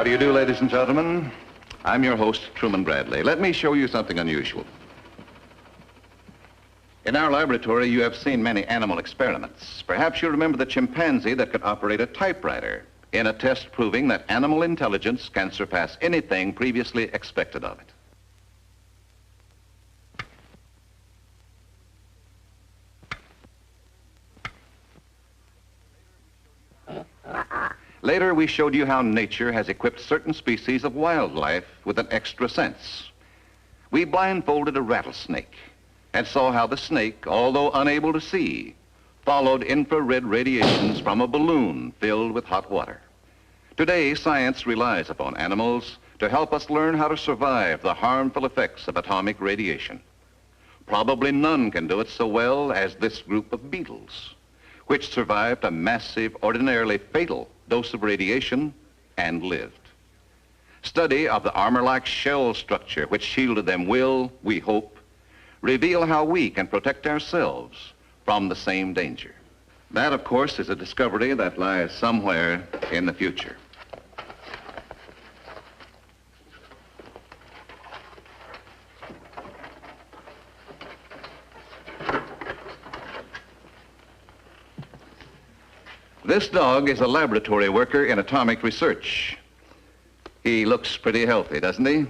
How do you do, ladies and gentlemen? I'm your host, Truman Bradley. Let me show you something unusual. In our laboratory, you have seen many animal experiments. Perhaps you remember the chimpanzee that could operate a typewriter in a test proving that animal intelligence can surpass anything previously expected of it. Later, we showed you how nature has equipped certain species of wildlife with an extra sense. We blindfolded a rattlesnake and saw how the snake, although unable to see, followed infrared radiations from a balloon filled with hot water. Today, science relies upon animals to help us learn how to survive the harmful effects of atomic radiation. Probably none can do it so well as this group of beetles, which survived a massive, ordinarily fatal dose of radiation and lived. Study of the armor-like shell structure which shielded them will, we hope, reveal how we can protect ourselves from the same danger. That, of course, is a discovery that lies somewhere in the future. This dog is a laboratory worker in atomic research. He looks pretty healthy, doesn't he?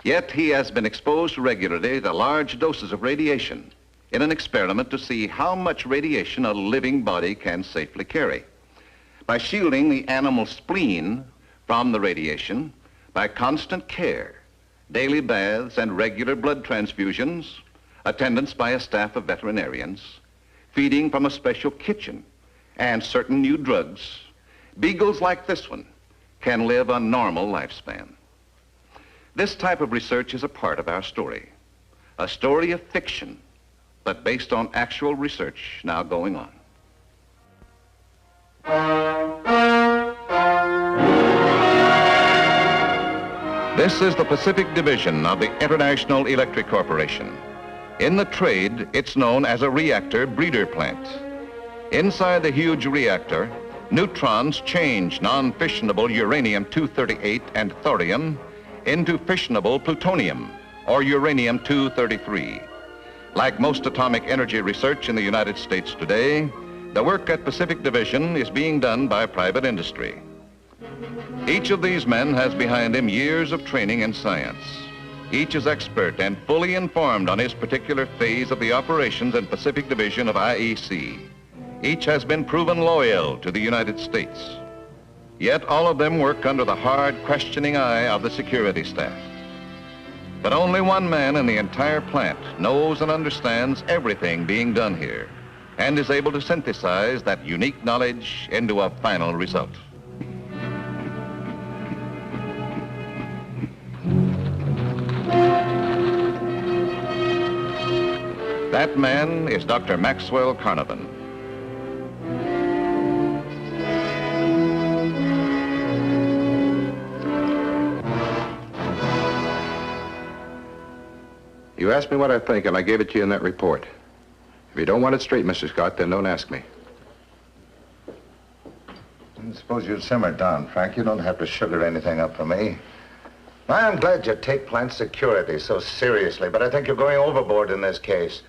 Yet he has been exposed regularly to large doses of radiation in an experiment to see how much radiation a living body can safely carry. By shielding the animal spleen from the radiation, by constant care, daily baths and regular blood transfusions, attendance by a staff of veterinarians, feeding from a special kitchen, and certain new drugs, beagles like this one can live a normal lifespan. This type of research is a part of our story, a story of fiction, but based on actual research now going on. This is the Pacific Division of the International Electric Corporation. In the trade, it's known as a reactor breeder plant. Inside the huge reactor, neutrons change non-fissionable uranium-238 and thorium into fissionable plutonium, or uranium-233. Like most atomic energy research in the United States today, the work at Pacific Division is being done by private industry. Each of these men has behind him years of training in science. Each is expert and fully informed on his particular phase of the operations in Pacific Division of IEC. Each has been proven loyal to the United States. Yet all of them work under the hard, questioning eye of the security staff. But only one man in the entire plant knows and understands everything being done here and is able to synthesize that unique knowledge into a final result. That man is Dr. Maxwell Carnarvon. You asked me what I think, and I gave it to you in that report. If you don't want it straight, Mr. Scott, then don't ask me. I suppose you'd simmer down, Frank. You don't have to sugar anything up for me. I'm glad you take plant security so seriously, but I think you're going overboard in this case.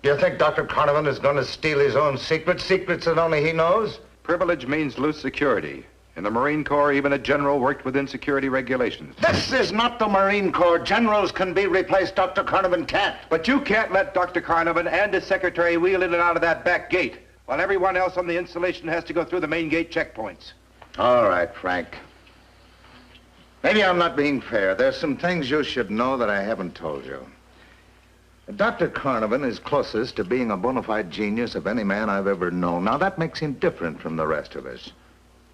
Do you think Dr. Carnarvon is going to steal his own secrets that only he knows? Privilege means loose security, In the Marine Corps, even a general worked within security regulations. This is not the Marine Corps. Generals can be replaced. Dr. Carnarvon can't. But you can't let Dr. Carnarvon and his secretary wheel in and out of that back gate, while everyone else on the installation has to go through the main gate checkpoints. All right, Frank. Maybe I'm not being fair. There's some things you should know that I haven't told you. Dr. Carnarvon is closest to being a bona fide genius of any man I've ever known. Now, that makes him different from the rest of us.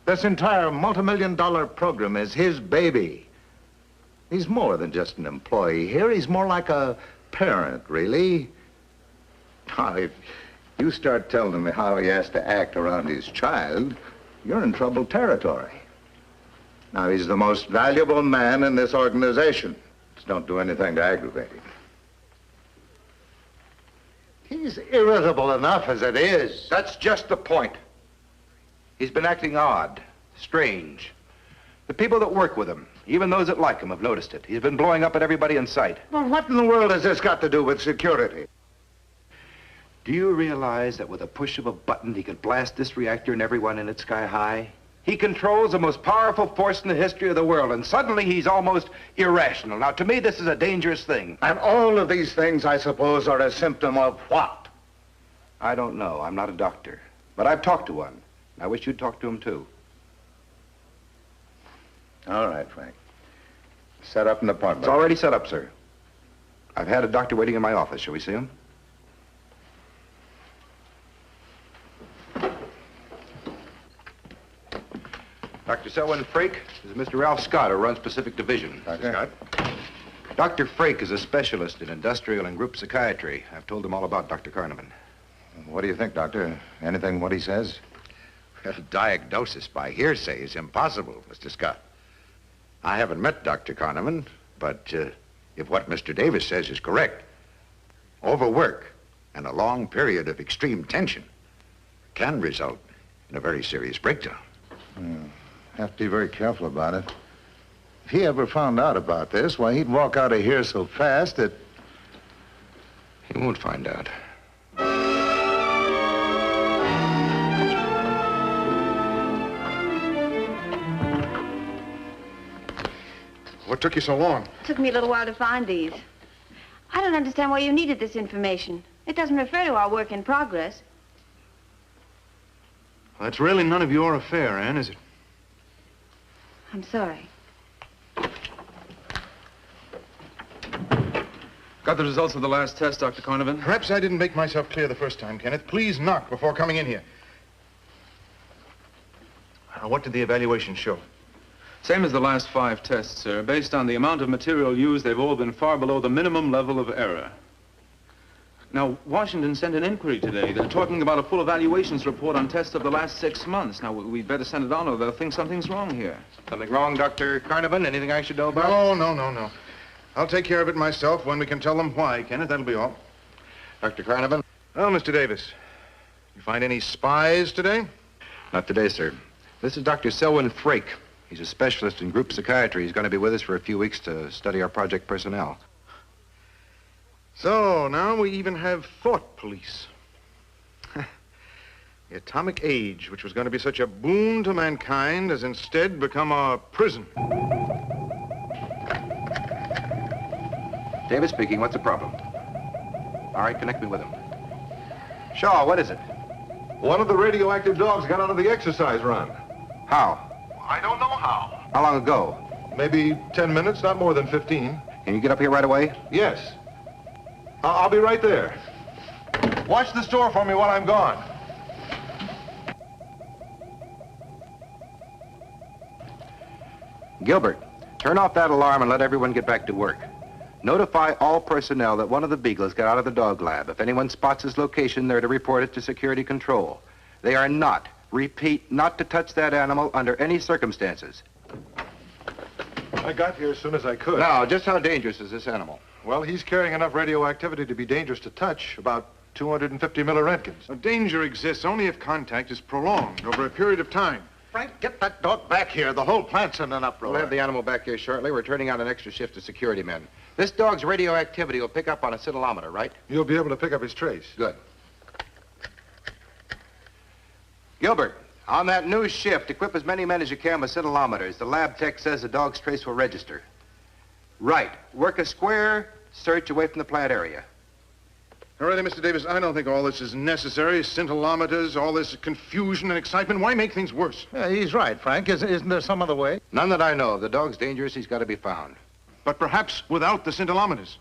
This entire multi-million-dollar program is his baby. He's more than just an employee here. He's more like a parent, really. Now, if you start telling me how he has to act around his child, you're in troubled territory. Now, he's the most valuable man in this organization. Just don't do anything to aggravate him. He's irritable enough as it is. That's just the point. He's been acting odd, strange. The people that work with him, even those that like him, have noticed it. He's been blowing up at everybody in sight. Well, what in the world has this got to do with security? Do you realize that with a push of a button, he could blast this reactor and everyone in it sky high? He controls the most powerful force in the history of the world, and suddenly he's almost irrational. Now, to me, this is a dangerous thing. And all of these things, I suppose, are a symptom of what? I don't know. I'm not a doctor. But I've talked to one. I wish you'd talk to him, too. All right, Frank. Set up an appointment. It's already set up, sir. I've had a doctor waiting in my office. Shall we see him? Dr. Selwyn Frake, this is Mr. Ralph Scott, who runs Pacific Division. Dr. Scott. Dr. Frake is a specialist in industrial and group psychiatry. I've told him all about Dr. Carnarvon. What do you think, Doctor? Anything what he says? Well, diagnosis by hearsay is impossible, Mr. Scott. I haven't met Dr. Carnarvon, but if what Mr. Davis says is correct, overwork and a long period of extreme tension can result in a very serious breakdown. Have to be very careful about it. If he ever found out about this, why, he'd walk out of here so fast that... He won't find out. What took you so long? It took me a little while to find these. I don't understand why you needed this information. It doesn't refer to our work in progress. Well, that's really none of your affair, Anne, is it? I'm sorry. Got the results of the last test, Dr. Carnarvon? Perhaps I didn't make myself clear the first time, Kenneth. Please knock before coming in here. What did the evaluation show? Same as the last 5 tests, sir. Based on the amount of material used, they've all been far below the minimum level of error. Now, Washington sent an inquiry today. They're talking about a full evaluations report on tests of the last 6 months. Now, we'd better send it on or they'll think something's wrong here. Something wrong, Dr. Carnarvon? Anything I should know about? No. I'll take care of it myself when we can tell them why, Kenneth. That'll be all. Dr. Carnarvon? Well, Mr. Davis, you find any spies today? Not today, sir. This is Dr. Selwyn Frake. He's a specialist in group psychiatry. He's going to be with us for a few weeks to study our project personnel. So, now we even have thought police. The atomic age, which was going to be such a boon to mankind, has instead become a prison. Davis speaking. What's the problem? All right, connect me with him. Shaw, what is it? One of the radioactive dogs got onto the exercise run. How? I don't know how. How long ago? Maybe 10 minutes, not more than 15. Can you get up here right away? Yes. I'll be right there. Watch the store for me while I'm gone. Gilbert, turn off that alarm and let everyone get back to work. Notify all personnel that one of the beagles got out of the dog lab. If anyone spots his location, they're to report it to security control. They are not, repeat, not to touch that animal under any circumstances. I got here as soon as I could. Now, just how dangerous is this animal? Well, he's carrying enough radioactivity to be dangerous to touch, about 250 milliroentgens. A danger exists only if contact is prolonged over a period of time. Frank, get that dog back here. The whole plant's in an uproar. We'll have the animal back here shortly. We're turning out an extra shift of security men. This dog's radioactivity will pick up on a scintillometer, right? You'll be able to pick up his trace. Good. Gilbert, On that new shift, equip as many men as you can with scintillometers. The lab tech says the dog's trace will register. Right. Work a square search away from the plant area. All right, Mr. Davis, I don't think all this is necessary. Scintillometers, all this confusion and excitement. Why make things worse? Yeah, he's right, Frank. Isn't there some other way? None that I know of. The dog's dangerous. He's got to be found. But perhaps without the scintillometers.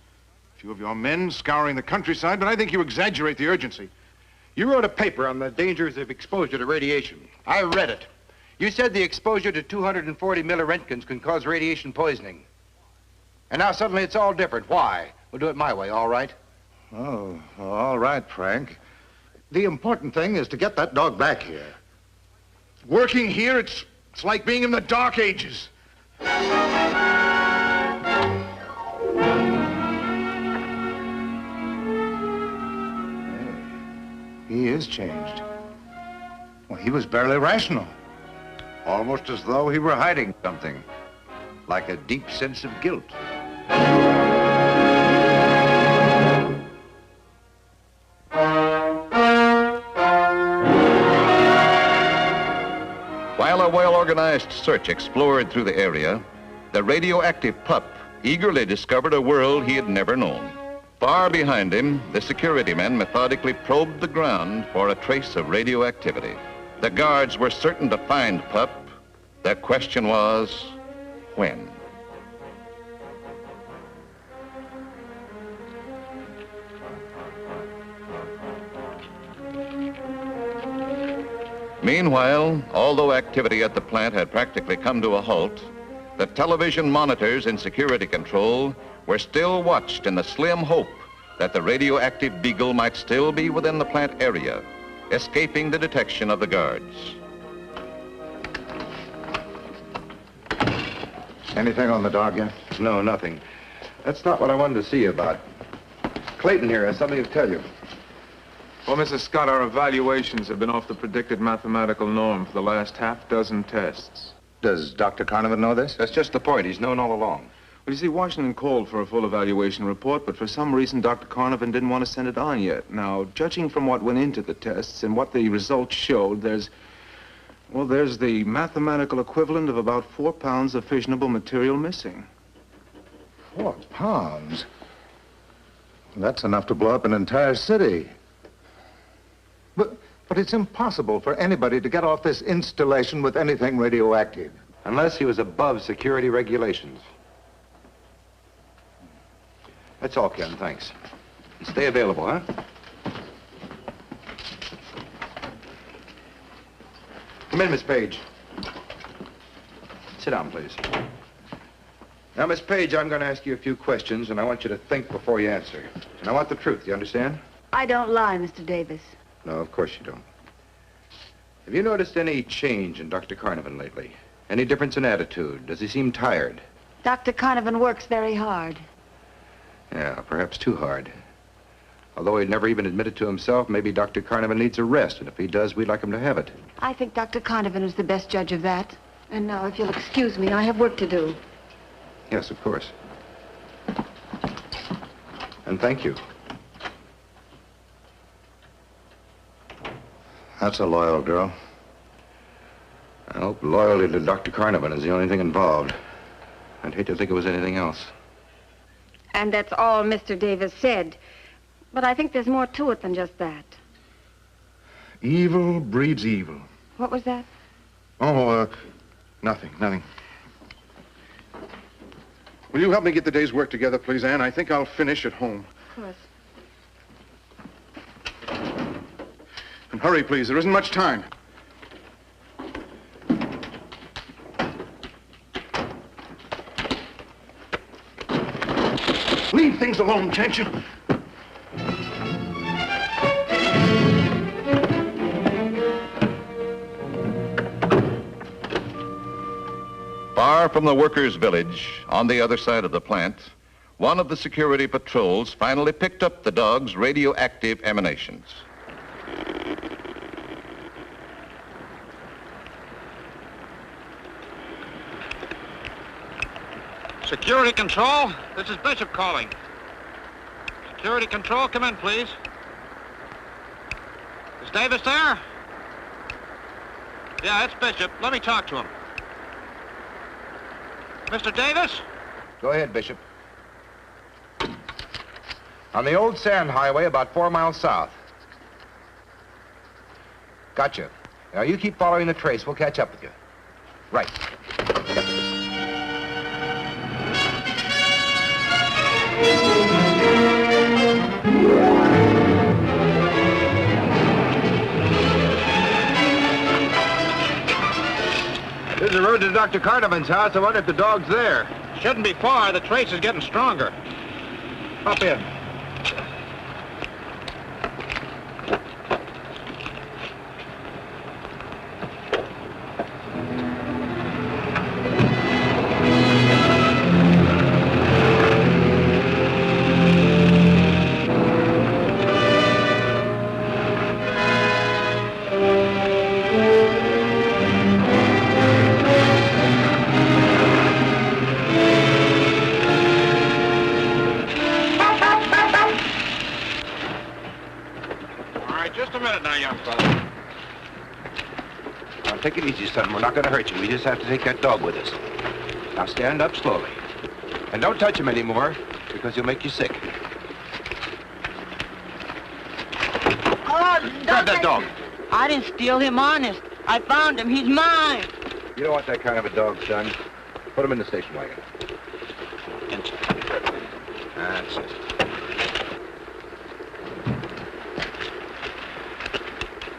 A few of your men scouring the countryside, but I think you exaggerate the urgency. You wrote a paper on the dangers of exposure to radiation. I read it. You said the exposure to 240 milliroentgens can cause radiation poisoning. And now suddenly it's all different. Why? We'll do it my way, all right? Oh, all right, Frank. The important thing is to get that dog back here. Working here, it's like being in the Dark Ages. He is changed. Well, he was barely rational. Almost as though he were hiding something, like a deep sense of guilt. While a well-organized search explored through the area, the radioactive pup eagerly discovered a world he had never known. Far behind him, the security men methodically probed the ground for a trace of radioactivity. The guards were certain to find pup. The question was, when? Meanwhile, although activity at the plant had practically come to a halt, the television monitors in security control were still watched in the slim hope that the radioactive beagle might still be within the plant area, escaping the detection of the guards. Anything on the dog yet? No, nothing. That's not what I wanted to see you about. Clayton here has something to tell you. Well, Mrs. Scott, our evaluations have been off the predicted mathematical norm for the last half dozen tests. Does Dr. Carnovan know this? That's just the point. He's known all along. Well, you see, Washington called for a full evaluation report, but for some reason, Dr. Carnovan didn't want to send it on yet. Now, judging from what went into the tests and what the results showed, there's the mathematical equivalent of about 4 pounds of fissionable material missing. 4 pounds? That's enough to blow up an entire city. But it's impossible for anybody to get off this installation with anything radioactive. Unless he was above security regulations. That's all, Ken. Thanks. Stay available, huh? Come in, Miss Page. Sit down, please. Now, Miss Page, I'm going to ask you a few questions, and I want you to think before you answer. And I want the truth, you understand? I don't lie, Mr. Davis. No, of course you don't. Have you noticed any change in Dr. Carnovan lately? Any difference in attitude? Does he seem tired? Dr. Carnovan works very hard. Yeah, perhaps too hard. Although he'd never even admitted to himself, maybe Dr. Carnovan needs a rest, and if he does, we'd like him to have it. I think Dr. Carnovan is the best judge of that. And now, if you'll excuse me, I have work to do. Yes, of course. And thank you. That's a loyal girl. I hope loyalty to Dr. Carnovan is the only thing involved. I'd hate to think it was anything else. And that's all Mr. Davis said. But I think there's more to it than just that. Evil breeds evil. What was that? Oh, nothing. Will you help me get the day's work together, please, Anne? I think I'll finish at home. Of course. And hurry, please. There isn't much time. Leave things alone, can't you? Far from the workers' village, on the other side of the plant, one of the security patrols finally picked up the dog's radioactive emanations. Security Control, this is Bishop calling. Security Control, come in, please. Is Davis there? Yeah, it's Bishop. Let me talk to him. Mr. Davis? Go ahead, Bishop. On the old sand highway, about 4 miles south. Gotcha. Now, you keep following the trace. We'll catch up with you. Right. There's a road to Dr. Carnivan's house. I wonder if the dog's there. Shouldn't be far. The trace is getting stronger. Hop in. Take it easy, son. We're not going to hurt you. We just have to take that dog with us. Now stand up slowly. And don't touch him anymore, because he'll make you sick. Oh, Grab that dog. I didn't steal him, honest. I found him. He's mine. You don't want that kind of a dog, son. Put him in the station wagon. That's it.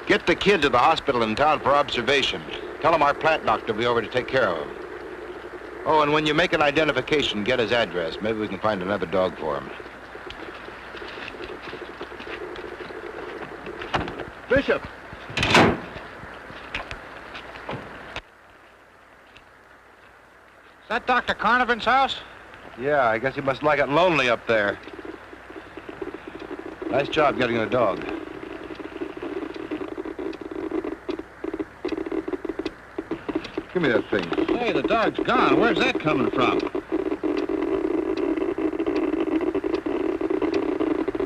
Get the kid to the hospital in town for observation. Tell him our plant doctor will be over to take care of him. Oh, and when you make an identification, get his address. Maybe we can find another dog for him. Bishop! Is that Dr. Carnivan's house? Yeah, I guess he must like it lonely up there. Nice job getting a dog. Give me that thing. Hey, the dog's gone. Where's that coming from?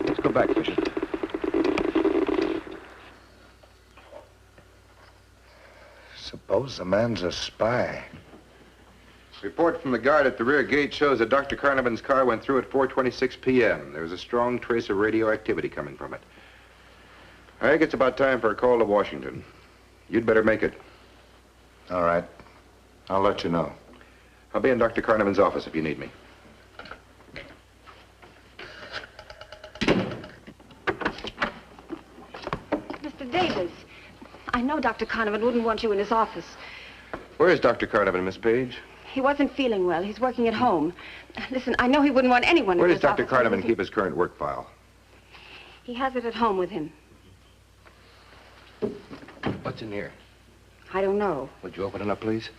Let's go back, Bishop. Suppose the man's a spy. Report from the guard at the rear gate shows that Dr. Carnivan's car went through at 4:26 p.m. There was a strong trace of radioactivity coming from it. I think it's about time for a call to Washington. You'd better make it. All right. I'll let you know. I'll be in Dr. Carnivan's office if you need me. Mr. Davis, I know Dr. Carnivan wouldn't want you in his office. Where is Dr. Carnivan, Miss Page? He wasn't feeling well. He's working at home. Listen, I know he wouldn't want anyone Where in does his Dr. office. Carnivan keep his current work file? He has it at home with him. What's in here? I don't know. Would you open it up, please?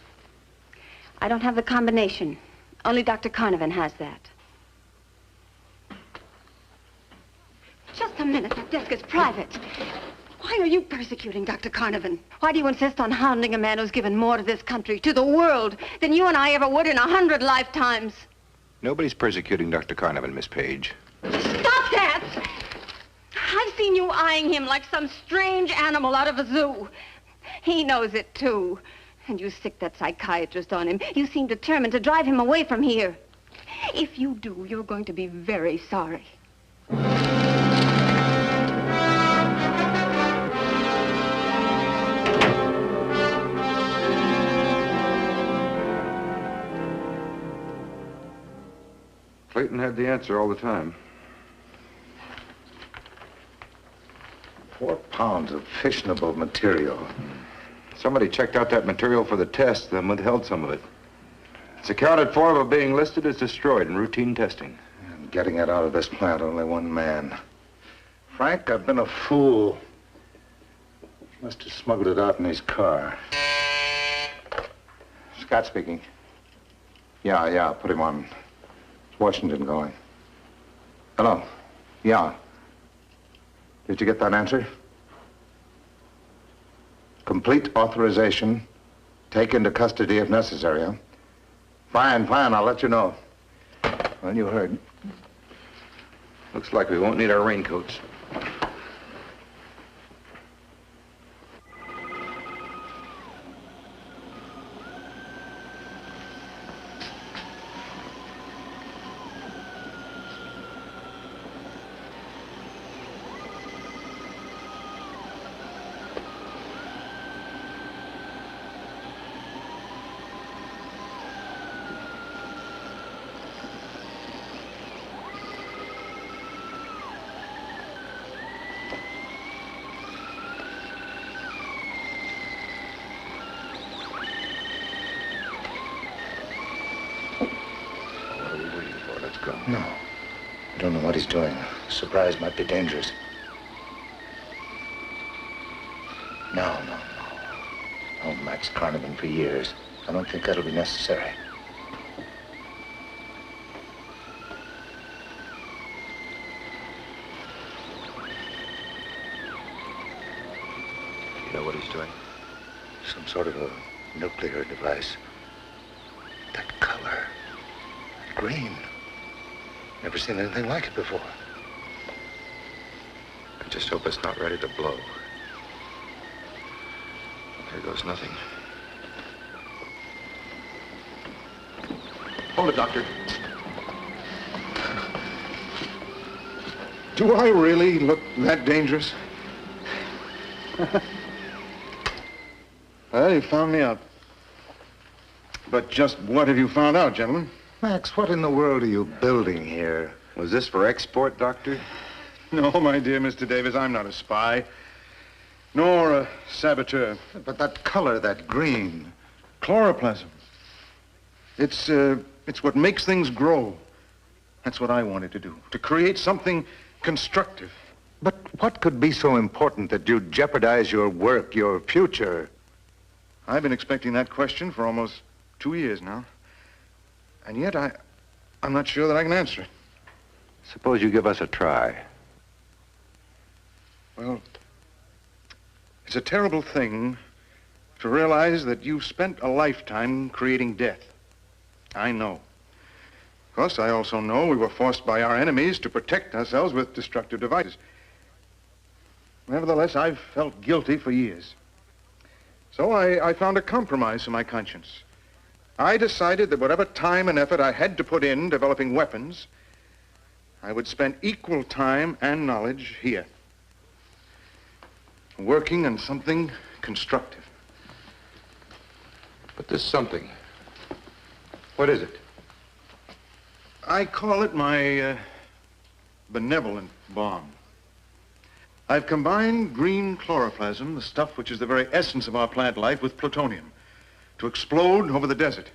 I don't have the combination. Only Dr. Carnivan has that. Just a minute. That desk is private. Why are you persecuting Dr. Carnivan? Why do you insist on hounding a man who's given more to this country, to the world, than you and I ever would in 100 lifetimes? Nobody's persecuting Dr. Carnivan, Miss Page. Stop that! I've seen you eyeing him like some strange animal out of a zoo. He knows it, too. And you sick that psychiatrist on him. You seem determined to drive him away from here. If you do, you're going to be very sorry. Clayton had the answer all the time. 4 pounds of fissionable material. Somebody checked out that material for the test, then withheld some of it. It's accounted for by being listed as destroyed in routine testing. And getting it out of this plant, only one man. Frank, I've been a fool. Must have smuggled it out in his car. Scott speaking. Yeah, put him on. Is Washington going? Hello? Yeah. Did you get that answer? Complete authorization. Take into custody if necessary, huh? Fine, I'll let you know. Well, you heard. Looks like we won't need our raincoats. I don't know what he's doing. Surprise might be dangerous. No. Oh, Max Carnivan for years. I don't think that'll be necessary. You know what he's doing? Some sort of a nuclear device. That color. That green. Never seen anything like it before. I just hope it's not ready to blow. There goes nothing. Hold it, Doctor. Do I really look that dangerous? Well, you found me out. But just what have you found out, gentlemen? Max, what in the world are you building here? Was this for export, Doctor? No, my dear Mr. Davis, I'm not a spy. Nor a saboteur. But that color, that green. Chloroplasm. It's what makes things grow. That's what I wanted to do. To create something constructive. But what could be so important that you'd jeopardize your work, your future? I've been expecting that question for almost 2 years now. And yet I'm not sure that I can answer it. Suppose you give us a try. Well, it's a terrible thing to realize that you've spent a lifetime creating death. I know. Of course, I also know we were forced by our enemies to protect ourselves with destructive devices. Nevertheless, I've felt guilty for years. So I found a compromise for my conscience. I decided that whatever time and effort I had to put in developing weapons, I would spend equal time and knowledge here, working on something constructive. But this something, what is it? I call it my benevolent bomb. I've combined green chloroplasm, the stuff which is the very essence of our plant life, with plutonium to explode over the desert.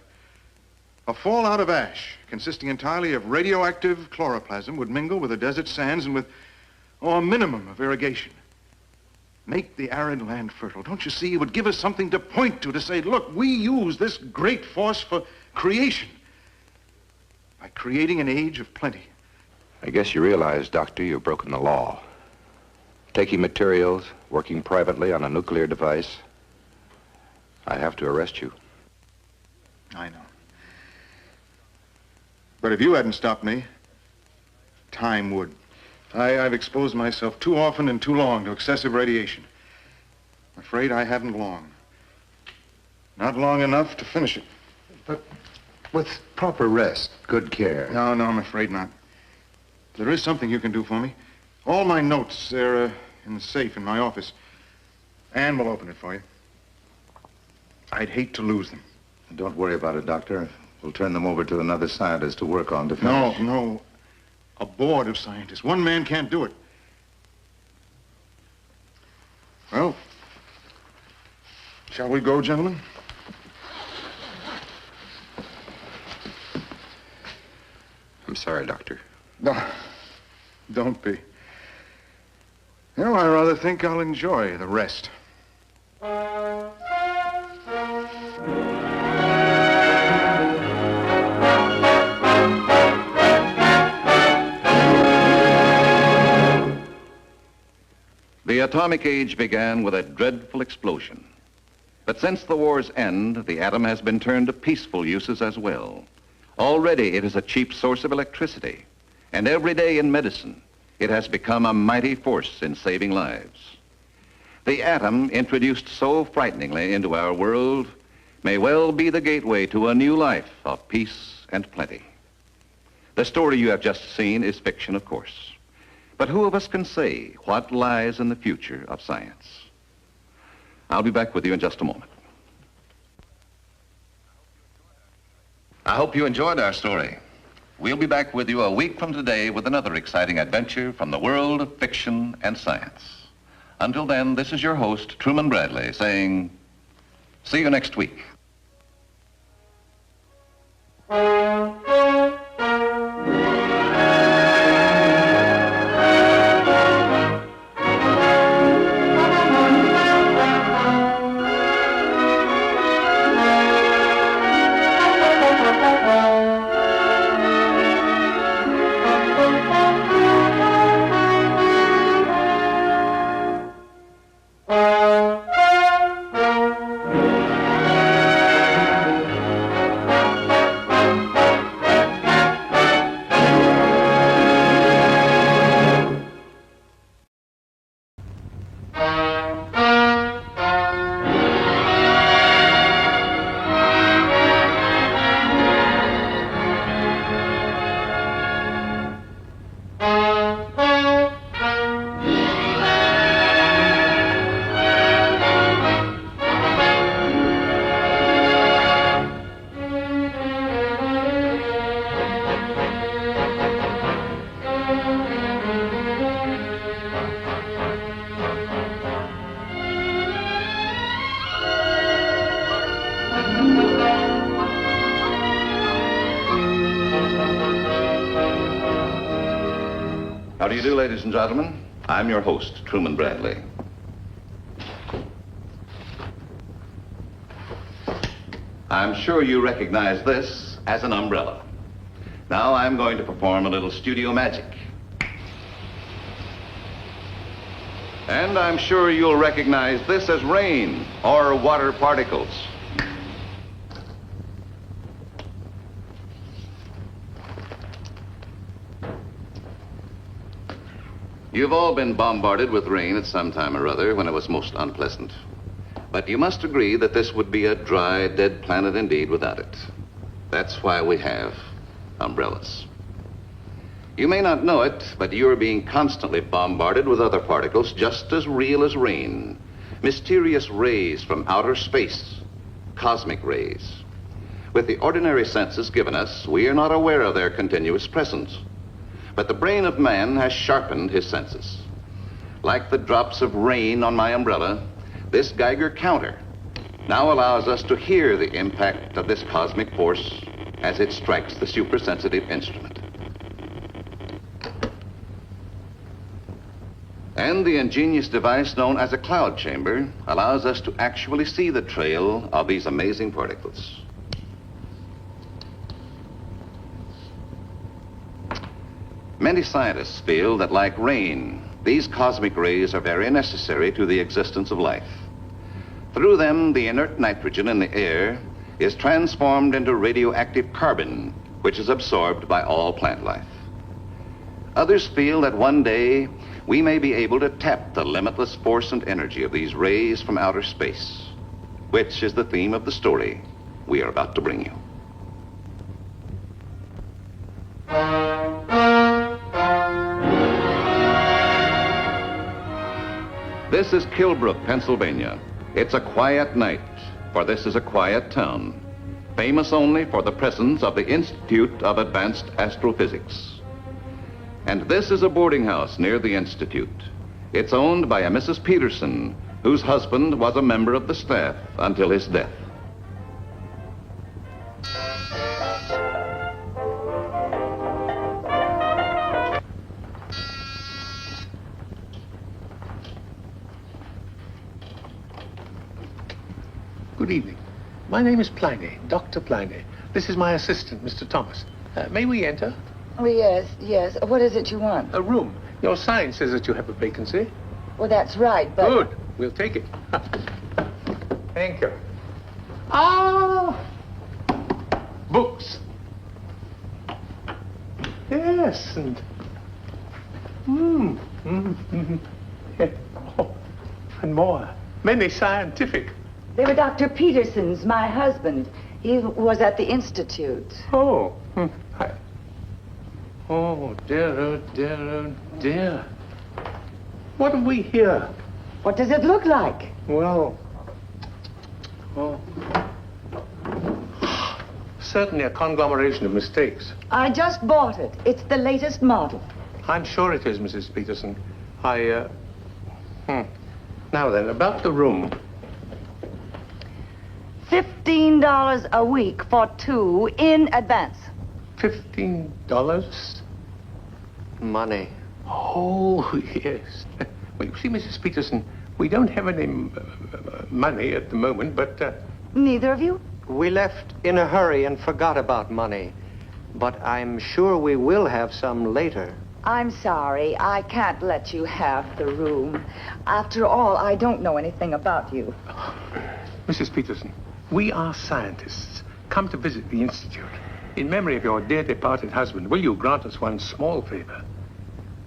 A fallout of ash consisting entirely of radioactive chloroplasm would mingle with the desert sands and with, a minimum of irrigation. Make the arid land fertile. Don't you see? It would give us something to point to say, look, we use this great force for creation by creating an age of plenty. I guess you realize, Doctor, you've broken the law. Taking materials, working privately on a nuclear device. I have to arrest you. I know. But if you hadn't stopped me, time would. I've exposed myself too often and too long to excessive radiation. I'm afraid I haven't long. Not long enough to finish it. But with proper rest, good care. No, I'm afraid not. There is something you can do for me. All my notes, they're in the safe in my office. Ann will open it for you. I'd hate to lose them. Don't worry about it, Doctor. We'll turn them over to another scientist to work on to finish. No. A board of scientists. One man can't do it. Well, shall we go, gentlemen? I'm sorry, Doctor. No, don't be. You know, I rather think I'll enjoy the rest. The atomic age began with a dreadful explosion. But since the war's end, the atom has been turned to peaceful uses as well. Already it is a cheap source of electricity, and every day in medicine, it has become a mighty force in saving lives. The atom, introduced so frighteningly into our world, may well be the gateway to a new life of peace and plenty. The story you have just seen is fiction, of course. But who of us can say what lies in the future of science? I'll be back with you in just a moment. I hope you enjoyed our story. We'll be back with you a week from today with another exciting adventure from the world of fiction and science. Until then, this is your host, Truman Bradley, saying, see you next week. How do you do, ladies and gentlemen? I'm your host, Truman Bradley. I'm sure you recognize this as an umbrella. Now I'm going to perform a little studio magic. And I'm sure you'll recognize this as rain or water particles. You've all been bombarded with rain at some time or other when it was most unpleasant. But you must agree that this would be a dry, dead planet indeed without it. That's why we have umbrellas. You may not know it, but you're being constantly bombarded with other particles just as real as rain. Mysterious rays from outer space, cosmic rays. With the ordinary senses given us, we are not aware of their continuous presence. But the brain of man has sharpened his senses. Like the drops of rain on my umbrella, this Geiger counter now allows us to hear the impact of this cosmic force as it strikes the supersensitive instrument. And the ingenious device known as a cloud chamber allows us to actually see the trail of these amazing particles. Many scientists feel that, like rain, these cosmic rays are very necessary to the existence of life. Through them, the inert nitrogen in the air is transformed into radioactive carbon, which is absorbed by all plant life. Others feel that one day we may be able to tap the limitless force and energy of these rays from outer space, which is the theme of the story we are about to bring you. This is Kilbrook, Pennsylvania. It's a quiet night, for this is a quiet town, famous only for the presence of the Institute of Advanced Astrophysics. And this is a boarding house near the Institute. It's owned by a Mrs. Peterson, whose husband was a member of the staff until his death. Good evening. My name is Pliny, Dr. Pliny. This is my assistant, Mr. Thomas. May we enter? Oh, yes. What is it you want? A room. Your sign says that you have a vacancy. Well, that's right, but... Good. We'll take it. Thank you. Oh! Books. Yes, and... Oh, and more. Many scientific. They were Dr. Peterson's, my husband. He was at the Institute. Oh. Oh, dear. What have we here? What does it look like? Well, certainly a conglomeration of mistakes. I just bought it. It's the latest model. I'm sure it is, Mrs. Peterson. Now then, about the room. $15 a week for two in advance. $15? Money. Oh, yes. Well, you see, Mrs. Peterson, we don't have any money at the moment, but... Neither of you? We left in a hurry and forgot about money. But I'm sure we will have some later. I'm sorry. I can't let you have the room. After all, I don't know anything about you. Mrs. Peterson, we are scientists, come to visit the Institute. In memory of your dear departed husband, will you grant us one small favor?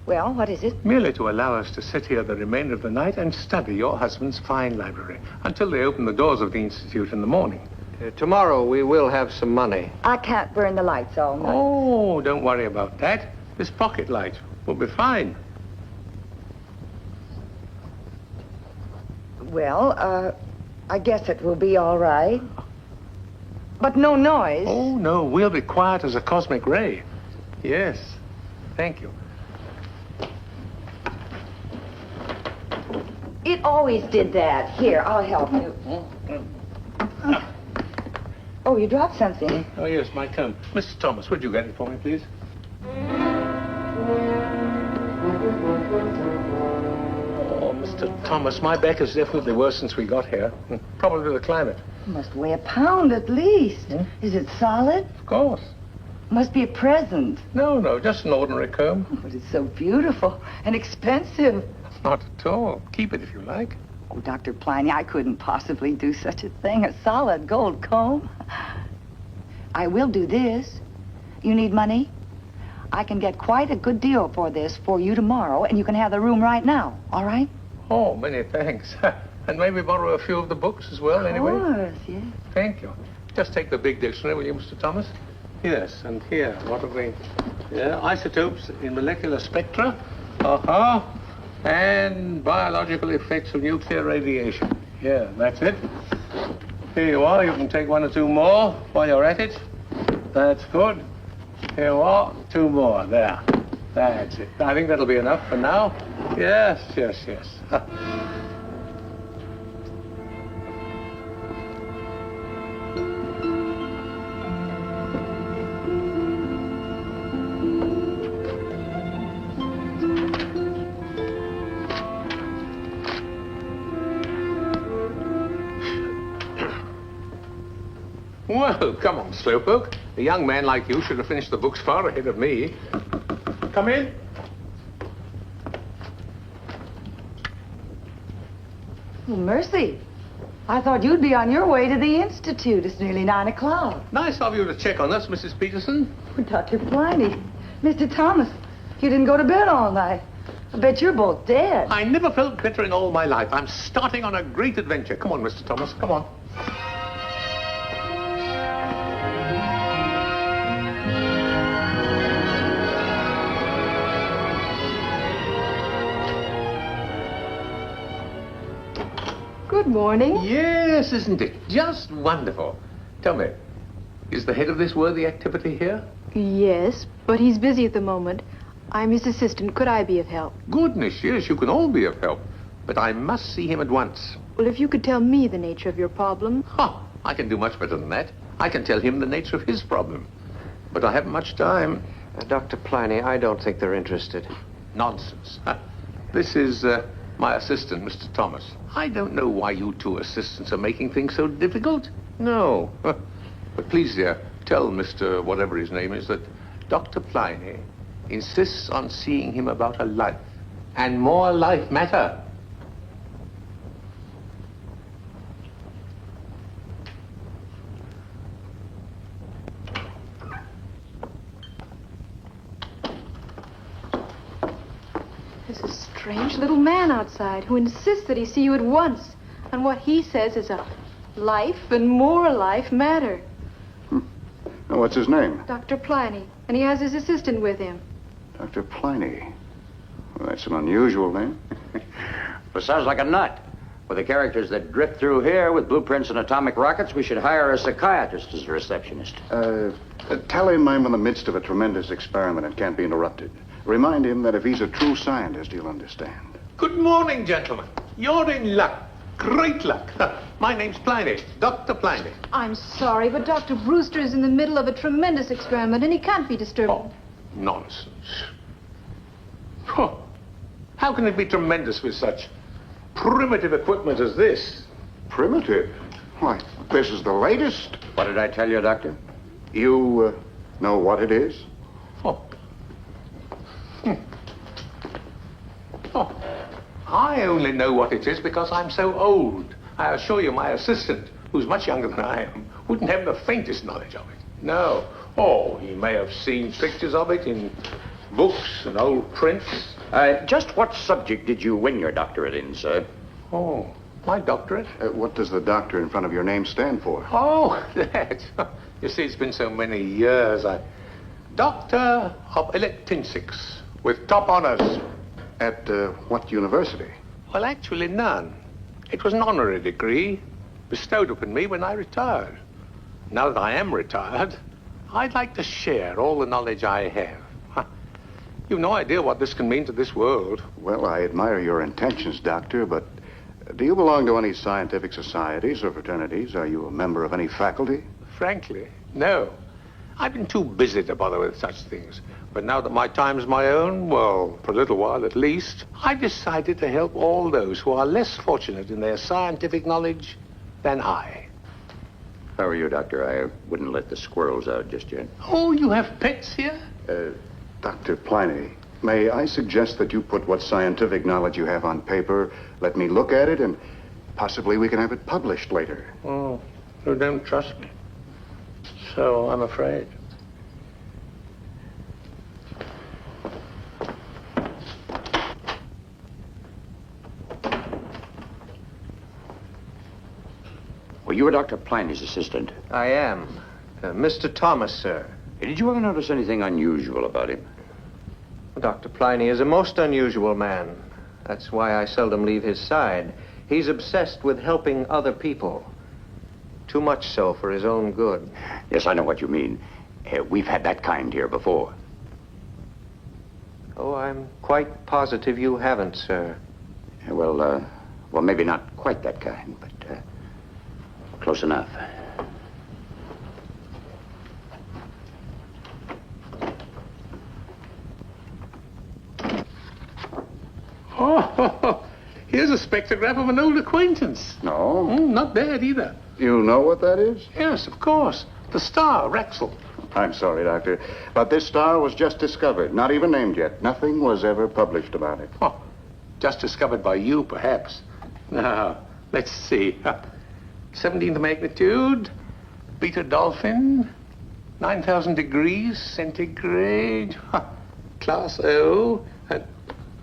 Well, what is it? Merely to allow us to sit here the remainder of the night and study your husband's fine library until they open the doors of the Institute in the morning. Tomorrow we will have some money. I can't burn the lights all night. Oh, don't worry about that. This pocket light will be fine. Well, I guess it will be all right. But no noise. Oh, no, we'll be quiet as a cosmic ray. Yes, thank you. It always did that. Here, I'll help you. Oh, you dropped something. Oh, yes, my comb. Mr. Thomas, would you get it for me, please? Mr. Thomas, my back is definitely worse since we got here. Probably the climate. It must weigh a pound at least. Is it solid? Of course. Must be a present. No, just an ordinary comb. But it's so beautiful and expensive. Not at all. Keep it if you like. Oh, Dr. Pliny, I couldn't possibly do such a thing. A solid gold comb. I will do this. You need money? I can get quite a good deal for this for you tomorrow, and you can have the room right now, all right? Oh, many thanks. And maybe borrow a few of the books as well, anyway? Of course, yes. Thank you. Just take the big dictionary, will you, Mr. Thomas? Yes, and here, what are we? Yeah, isotopes in molecular spectra. And biological effects of nuclear radiation. Yeah, that's it. Here you are. You can take one or two more while you're at it. That's good. Here you are. 2 more. There. That's it. I think that'll be enough for now. Yes. Well, come on, Slowpoke. A young man like you should have finished the books far ahead of me. Come in. Well, mercy. I thought you'd be on your way to the Institute. It's nearly 9 o'clock. Nice of you to check on us, Mrs. Peterson. Dr. Pliny. Mr. Thomas, you didn't go to bed all night. I bet you're both dead. I never felt better in all my life. I'm starting on a great adventure. Come on, Mr. Thomas, come on. Good morning. Yes, isn't it? Just wonderful. Tell me, is the head of this worthy activity here? Yes, but he's busy at the moment. I'm his assistant. Could I be of help? Goodness, yes, you can all be of help. But I must see him at once. Well, if you could tell me the nature of your problem. I can do much better than that. I can tell him the nature of his problem. But I haven't much time. Dr. Pliny, I don't think they're interested. Nonsense. This is my assistant, Mr. Thomas. I don't know why you two assistants are making things so difficult. No. But please, dear, tell Mr. whatever his name is that Dr. Pliny insists on seeing him about a life. And more life matter. There's a strange little man outside who insists that he see you at once. And what he says is a life and more life matter. Now, what's his name? Dr. Pliny. And he has his assistant with him. Dr. Pliny. Well, that's an unusual name. Well, sounds like a nut. With the characters that drift through here with blueprints and atomic rockets, we should hire a psychiatrist as a receptionist. Tell him I'm in the midst of a tremendous experiment and can't be interrupted. Remind him that if he's a true scientist, he'll understand. Good morning, gentlemen. You're in luck. Great luck. My name's Pliny, Dr. Pliny. I'm sorry, but Dr. Brewster is in the middle of a tremendous experiment, and he can't be disturbed. Oh, nonsense. How can it be tremendous with such primitive equipment as this? Primitive? Why, this is the latest. What did I tell you, Doctor? You know what it is? I only know what it is because I'm so old. I assure you my assistant, who's much younger than I am, wouldn't have the faintest knowledge of it. No. Oh, he may have seen pictures of it in books and old prints. Just what subject did you win your doctorate in, sir? Oh, my doctorate? What does the doctor in front of your name stand for? Oh, that. You see, it's been so many years. Doctor of Electinsics, with top honors. At what university? Well, actually, none. It was an honorary degree bestowed upon me when I retired. Now that I am retired, I'd like to share all the knowledge I have. You've no idea what this can mean to this world. Well, I admire your intentions, Doctor, but do you belong to any scientific societies or fraternities? Are you a member of any faculty? Frankly, no. I've been too busy to bother with such things. But now that my time's my own, well, for a little while at least, I've decided to help all those who are less fortunate in their scientific knowledge than I. If I were you, Doctor, I wouldn't let the squirrels out just yet. Oh, you have pets here? Dr. Pliny, may I suggest that you put what scientific knowledge you have on paper, let me look at it, and possibly we can have it published later. Oh, you don't trust me. So I'm afraid. Well, you were Dr. Pliny's assistant. I am. Mr. Thomas, sir. Hey, did you ever notice anything unusual about him? Dr. Pliny is a most unusual man. That's why I seldom leave his side. He's obsessed with helping other people. Too much so for his own good. Yes, I know what you mean. We've had that kind here before. Oh, I'm quite positive you haven't, sir. Well, maybe not quite that kind, but close enough. Oh, here's a spectrograph of an old acquaintance. No? Not bad either. You know what that is? Yes, of course. The star, Rexel. I'm sorry, Doctor, but this star was just discovered, not even named yet. Nothing was ever published about it. Oh, just discovered by you, perhaps. Now, let's see. 17th magnitude, Beta Dolphin, 9,000 degrees centigrade, class O.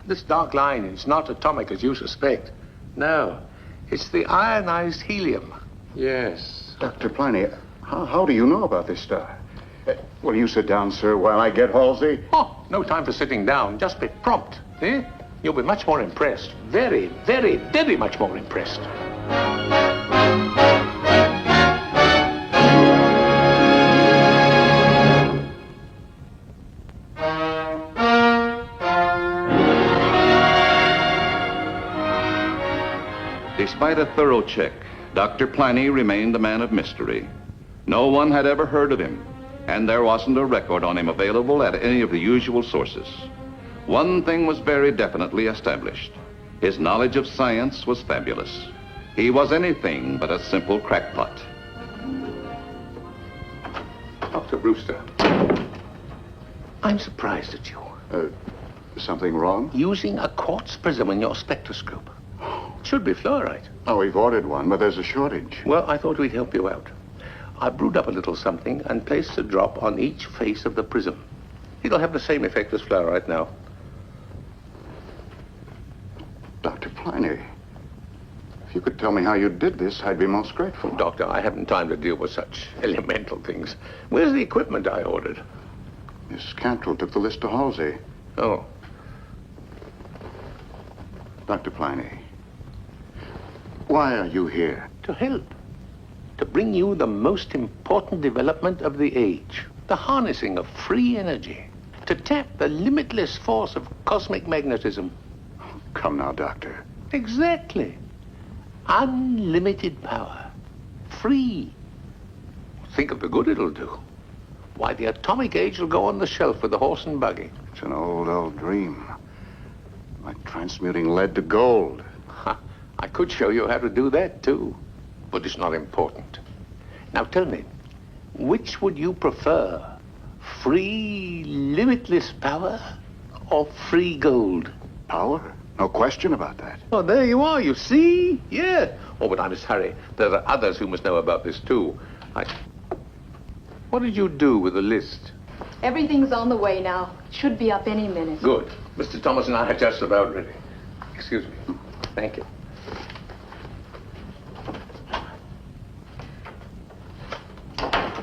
This dark line is not atomic as you suspect. No, it's the ionized helium. Yes. Dr. Pliny, how do you know about this star? Will you sit down, sir, while I get Halsey? Oh, no time for sitting down. Just be prompt, eh? You'll be much more impressed. Very, very, very much more impressed. Despite a thorough check, Dr. Pliny remained a man of mystery. No one had ever heard of him, and there wasn't a record on him available at any of the usual sources. One thing was very definitely established. His knowledge of science was fabulous. He was anything but a simple crackpot. Dr. Brewster, I'm surprised at you. Something wrong? Using a quartz prism in your spectroscope. Should be fluorite. Oh, we've ordered one, but there's a shortage. Well, I thought we'd help you out. I brewed up a little something and placed a drop on each face of the prism. It'll have the same effect as fluorite now. Dr. Pliny, if you could tell me how you did this, I'd be most grateful. Doctor, I haven't time to deal with such elemental things. Where's the equipment I ordered? Miss Cantrell took the list to Halsey. Oh. Dr. Pliny, why are you here? To help. To bring you the most important development of the age. The harnessing of free energy. To tap the limitless force of cosmic magnetism. Come now, Doctor. Exactly. Unlimited power. Free. Think of the good it'll do. Why, the atomic age will go on the shelf with the horse and buggy. It's an old dream. Like transmuting lead to gold. I could show you how to do that, too. But it's not important. Now tell me, which would you prefer? Free, limitless power or free gold? Power? No question about that. Oh, there you are, you see? Yeah. Oh, but I must hurry. There are others who must know about this, too. What did you do with the list? Everything's on the way now. It should be up any minute. Good. Mr. Thomas and I are just about ready. Excuse me. Thank you.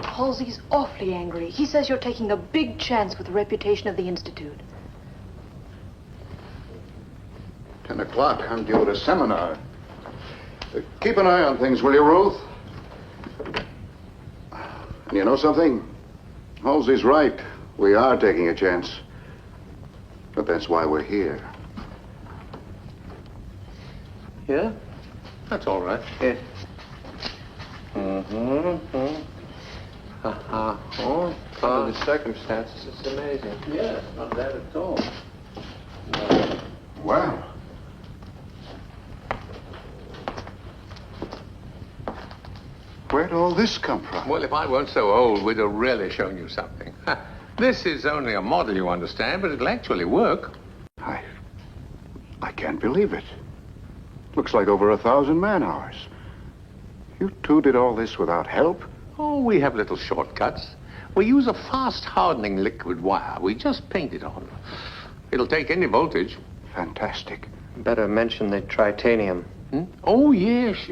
Halsey's awfully angry. He says you're taking a big chance with the reputation of the Institute. 10 o'clock. I'm due at a seminar. Keep an eye on things, will you, Ruth? And you know something? Halsey's right. We are taking a chance. But that's why we're here. Yeah? That's all right. Yeah. Oh, under the circumstances, it's amazing. Yes, not bad at all. Wow. Where'd all this come from? Well, if I weren't so old, we'd have really shown you something. This is only a model, you understand, but it'll actually work. I can't believe it. Looks like over 1,000 man-hours. You two did all this without help? Oh, we have little shortcuts. We use a fast-hardening liquid wire. We just paint it on. It'll take any voltage. Fantastic. Better mention the tritanium. Oh, yes.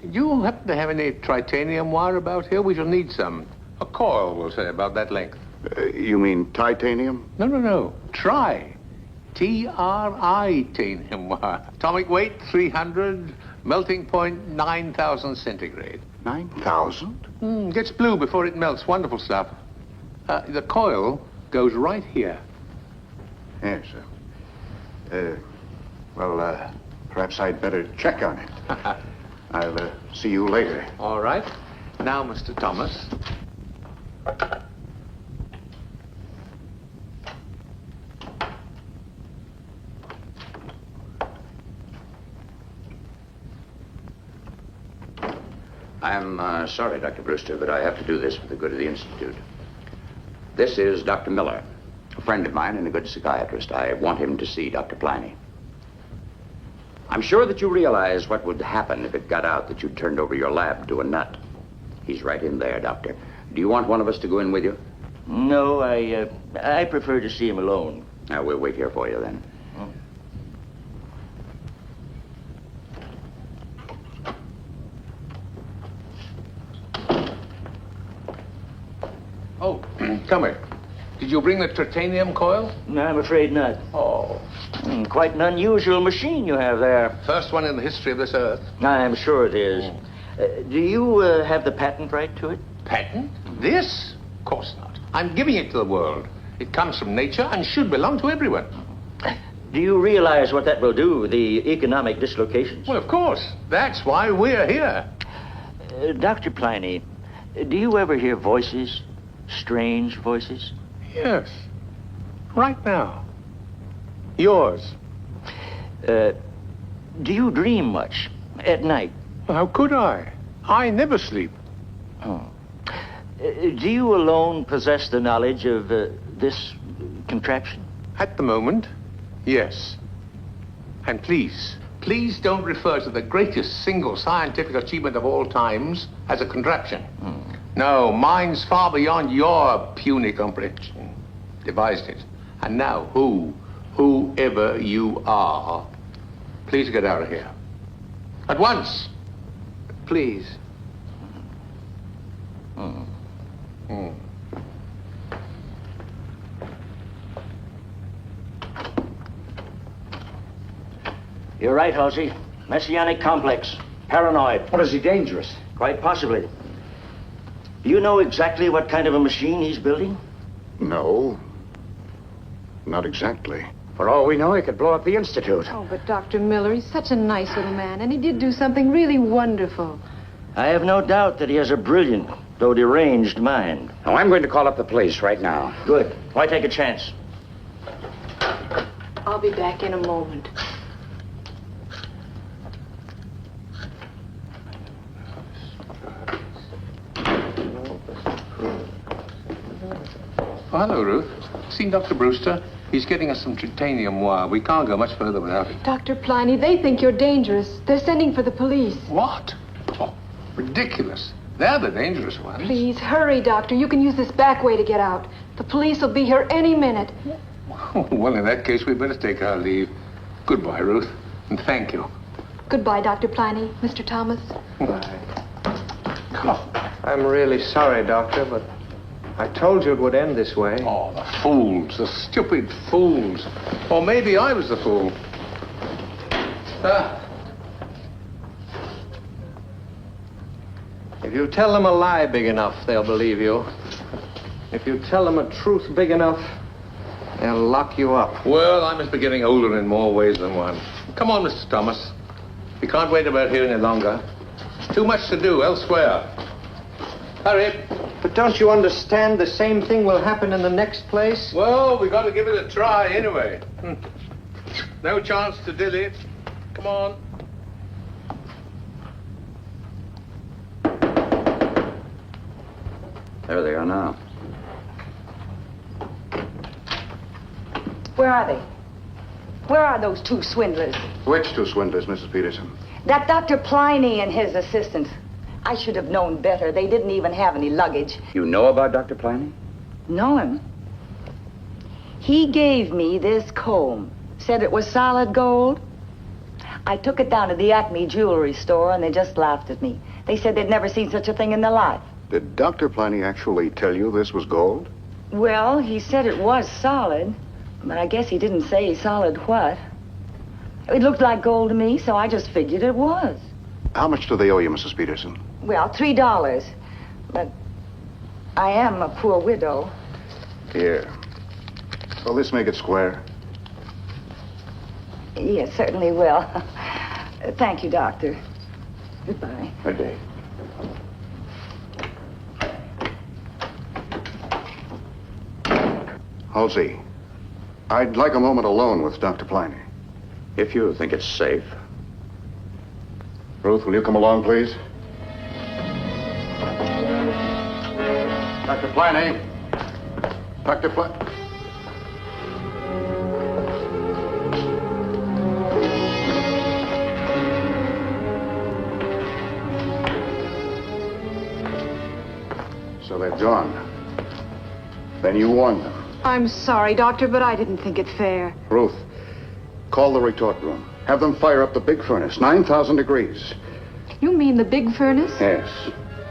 You happen to have any tritanium wire about here? We shall need some. A coil, we'll say, about that length. You mean titanium? No. Tritanium wire. Atomic weight, 300. Melting point, 9,000 centigrade. 9,000? Gets blue before it melts. Wonderful stuff. The coil goes right here. Yes, sir. Perhaps I'd better check on it. I'll see you later. All right. Now, Mr. Thomas. I'm sorry, Dr. Brewster, but I have to do this for the good of the Institute. This is Dr. Miller, a friend of mine and a good psychiatrist. I want him to see Dr. Pliny. I'm sure that you realize what would happen if it got out that you'd turned over your lab to a nut. He's right in there, Doctor. Do you want one of us to go in with you? No, I prefer to see him alone. Now, we'll wait here for you, then. Oh, come here. Did you bring the titanium coil? No, I'm afraid not. Oh. Quite an unusual machine you have there. First one in the history of this earth. I'm sure it is. Do you have the patent right to it? Patent? This? Of course not. I'm giving it to the world. It comes from nature and should belong to everyone. Do you realize what that will do, the economic dislocations? Well, of course. That's why we're here. Dr. Pliny, do you ever hear voices? Strange voices? Yes. Right now. Yours. Do you dream much at night? How could I? I never sleep. Oh. Do you alone possess the knowledge of this contraption? At the moment, yes. And please don't refer to the greatest single scientific achievement of all times as a contraption. No, mine's far beyond your puny comprehension. Devised it. And now, whoever you are, please get out of here. At once. Please. You're right, Halsey. Messianic complex. Paranoid. What, is he dangerous? Quite possibly. Do you know exactly what kind of a machine he's building? No. Not exactly. For all we know, he could blow up the Institute. Oh, but Dr. Miller, he's such a nice little man, and he did do something really wonderful. I have no doubt that he has a brilliant, though deranged mind. Now, I'm going to call up the police right now. Good. Why take a chance? I'll be back in a moment. Oh, hello, Ruth. Seen Dr. Brewster? He's getting us some titanium wire. We can't go much further without it. Dr. Pliny, they think you're dangerous. They're sending for the police. What? Oh, ridiculous. They're the dangerous ones. Please, hurry, Doctor. You can use this back way to get out. The police will be here any minute. Well, in that case, we better take our leave. Goodbye, Ruth, and thank you. Goodbye, Dr. Pliny, Mr. Thomas. Bye. I'm really sorry, Doctor, but I told you it would end this way. Oh, the fools, the stupid fools. Or maybe I was the fool. If you tell them a lie big enough, they'll believe you. If you tell them a truth big enough, they'll lock you up. Well, I must be getting older in more ways than one. Come on, Mr. Thomas. We can't wait about here any longer. Too much to do elsewhere. Hurry. But don't you understand the same thing will happen in the next place? Well, we got to give it a try anyway. No chance to dilly. Come on. There they are now. Where are they? Where are those two swindlers? Which two swindlers, Mrs. Peterson? That Dr. Pliny and his assistant. I should have known better. They didn't even have any luggage. You know about Dr. Pliny? Know him? He gave me this comb. Said it was solid gold. I took it down to the Acme jewelry store and they just laughed at me. They said they'd never seen such a thing in their life. Did Dr. Pliny actually tell you this was gold? Well, he said it was solid, but I guess he didn't say solid what. It looked like gold to me, so I just figured it was. How much do they owe you, Mrs. Peterson? Well, $3. But I am a poor widow. Here. Will this make it square? Yes, certainly will. Thank you, Doctor. Goodbye. Good day. Halsey, I'd like a moment alone with Dr. Pliny. If you think it's safe. Ruth, will you come along, please? Dr. Pliny. Dr. Pliny. So they've gone. Then you warned them. I'm sorry, Doctor, but I didn't think it fair. Ruth, call the retort room. Have them fire up the big furnace, 9,000 degrees. You mean the big furnace? Yes.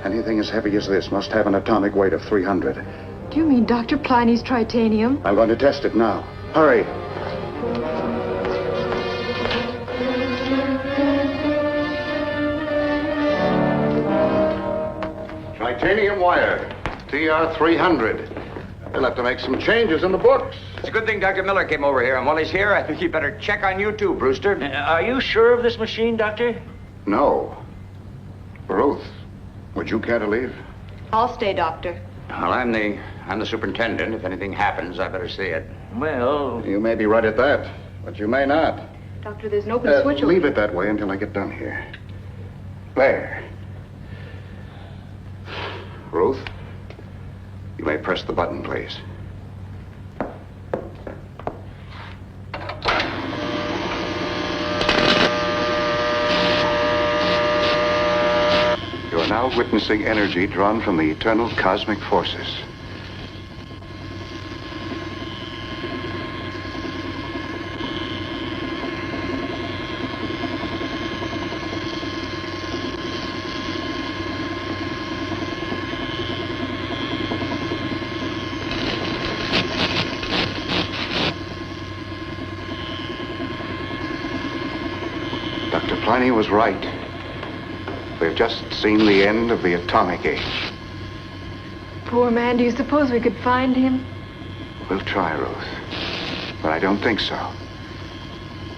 Anything as heavy as this must have an atomic weight of 300. Do you mean Dr. Pliny's tritanium? I'm going to test it now. Hurry. Titanium wire, TR-300. They'll have to make some changes in the books. It's a good thing Dr. Miller came over here, and while he's here, I think you better check on you too, Brewster. Are you sure of this machine, Doctor? No. Ruth, would you care to leave? I'll stay, Doctor. Well, I'm the superintendent. If anything happens, I better see it. Well... You may be right at that, but you may not. Doctor, there's an open switch. Leave it that way until I get done here. There. Ruth, you may press the button, please. You are now witnessing energy drawn from the eternal cosmic forces. Dr. Pliny was right. We've just seen the end of the atomic age. Poor man, do you suppose we could find him? We'll try, Ruth. But I don't think so.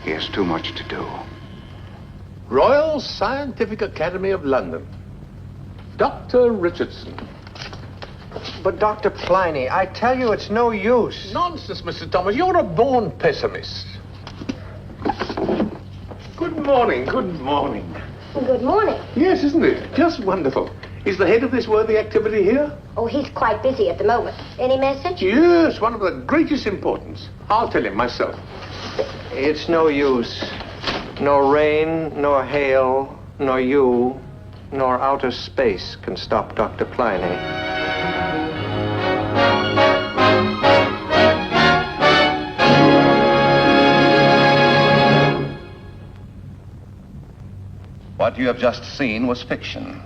He has too much to do. Royal Scientific Academy of London. Dr. Richardson. But Dr. Pliny, I tell you it's no use. Nonsense, Mr. Thomas. You're a born pessimist. Good morning, good morning. Good morning. Yes, isn't it? Just wonderful. Is the head of this worthy activity here? Oh, he's quite busy at the moment. Any message? Yes, one of the greatest importance. I'll tell him myself. It's no use. Nor rain, nor hail, nor you, nor outer space can stop Dr. Pliny. What you have just seen was fiction.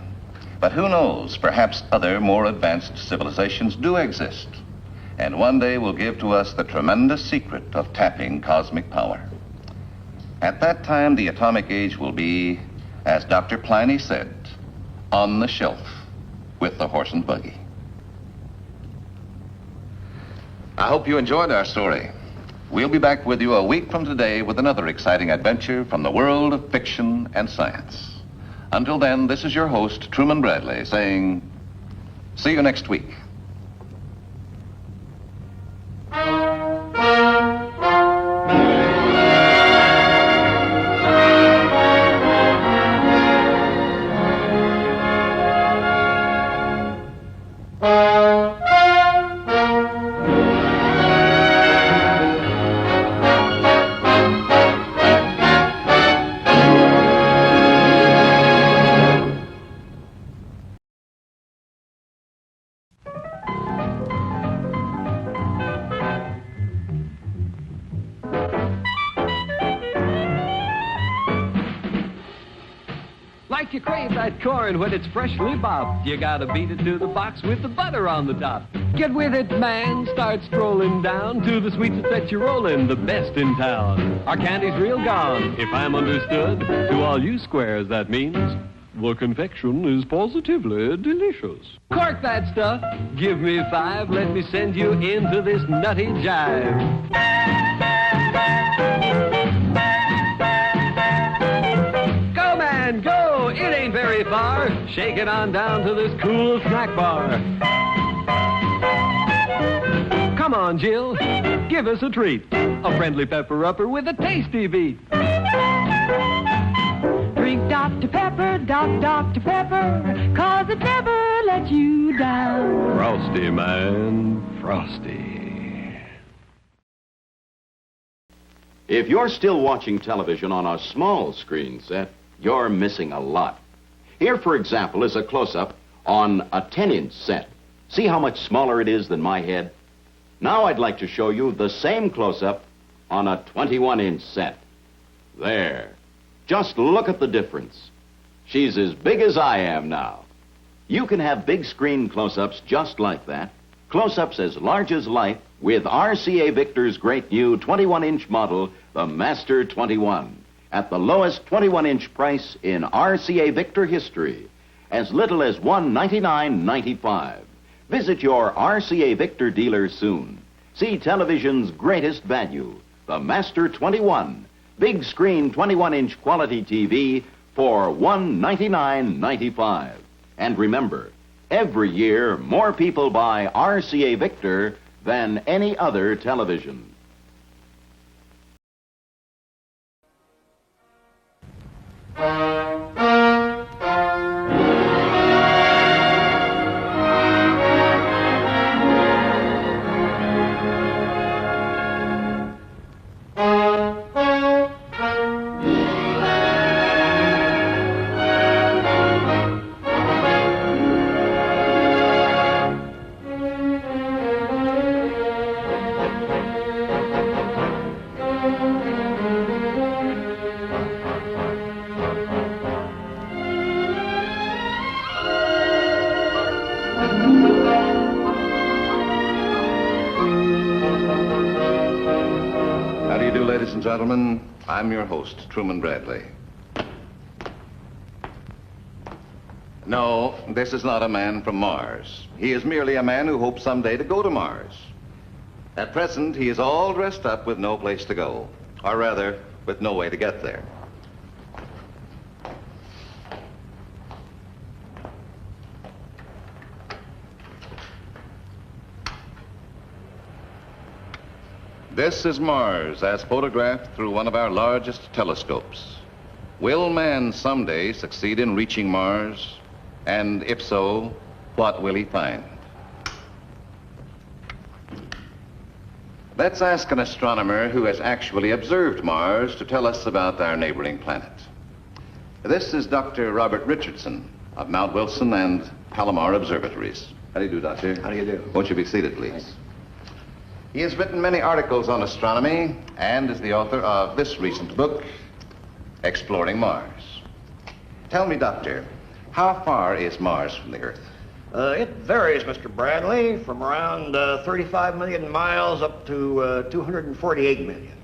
But who knows, perhaps other, more advanced civilizations do exist, and one day will give to us the tremendous secret of tapping cosmic power. At that time, the atomic age will be, as Dr. Pliny said, on the shelf with the horse and buggy. I hope you enjoyed our story. We'll be back with you a week from today with another exciting adventure from the world of fiction and science. Until then, this is your host, Truman Bradley, saying See you next week. Like you crave that corn when it's freshly popped, you gotta beat it to the box with the butter on the top. Get with it, man. Start strolling down to the sweets that set you rolling, the best in town. Our candy's real gone, if I'm understood. To all you squares, that means the confection is positively delicious. Cork that stuff. Give me 5. Let me send you into this nutty jive. Go, man, go. It ain't very far. Shake it on down to this cool snack bar. Come on, Jill. Give us a treat. A friendly pepper-upper with a tasty beat. Drink Dr. Pepper, Dr. Pepper, 'cause it never lets you down. Frosty, man, frosty. If you're still watching television on a small screen set, you're missing a lot. Here, for example, is a close-up on a 10-inch set. See how much smaller it is than my head? Now I'd like to show you the same close-up on a 21-inch set. There. Just look at the difference. She's as big as I am now. You can have big screen close-ups just like that. Close-ups as large as life with RCA Victor's great new 21-inch model, the Master 21, at the lowest 21-inch price in RCA Victor history, as little as $199.95. Visit your RCA Victor dealer soon. See television's greatest value, the Master 21, big screen 21-inch quality TV for $199.95. And remember, every year more people buy RCA Victor than any other television. Ladies and gentlemen, I'm your host, Truman Bradley. No, this is not a man from Mars. He is merely a man who hopes someday to go to Mars. At present, he is all dressed up with no place to go, or rather, with no way to get there. This is Mars, as photographed through one of our largest telescopes. Will man someday succeed in reaching Mars? And if so, what will he find? Let's ask an astronomer who has actually observed Mars to tell us about our neighboring planet. This is Dr. Robert Richardson of Mount Wilson and Palomar Observatories. How do you do, Doctor? How do you do? Won't you be seated, please? Thanks. He has written many articles on astronomy and is the author of this recent book, Exploring Mars. Tell me, Doctor, how far is Mars from the Earth? It varies, Mr. Bradley, from around 35 million miles up to 248 million.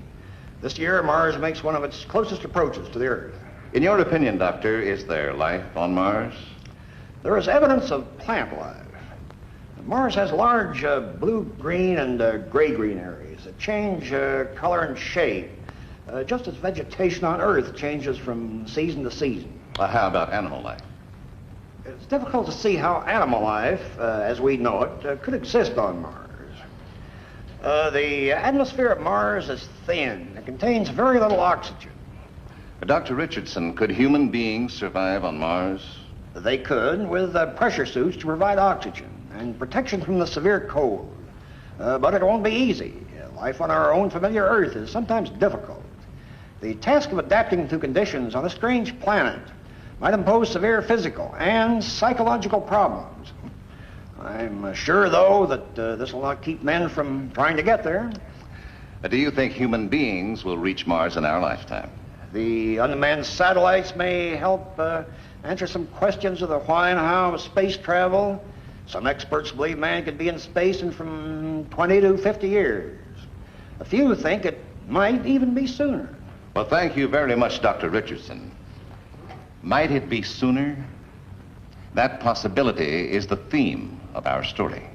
This year, Mars makes one of its closest approaches to the Earth. In your opinion, Doctor, is there life on Mars? There is evidence of plant life. Mars has large blue-green and gray-green areas that change color and shape, just as vegetation on Earth changes from season to season. How about animal life? It's difficult to see how animal life, as we know it, could exist on Mars. The atmosphere of Mars is thin. It contains very little oxygen. Dr. Richardson, could human beings survive on Mars? They could, with pressure suits to provide oxygen and protection from the severe cold. But it won't be easy. Life on our own familiar Earth is sometimes difficult. The task of adapting to conditions on a strange planet might impose severe physical and psychological problems. I'm sure, though, that this will not keep men from trying to get there. Do you think human beings will reach Mars in our lifetime? The unmanned satellites may help answer some questions of the why and how of space travel. Some experts believe man could be in space in from 20 to 50 years. A few think it might even be sooner. Well, thank you very much, Dr. Richardson. Might it be sooner? That possibility is the theme of our story.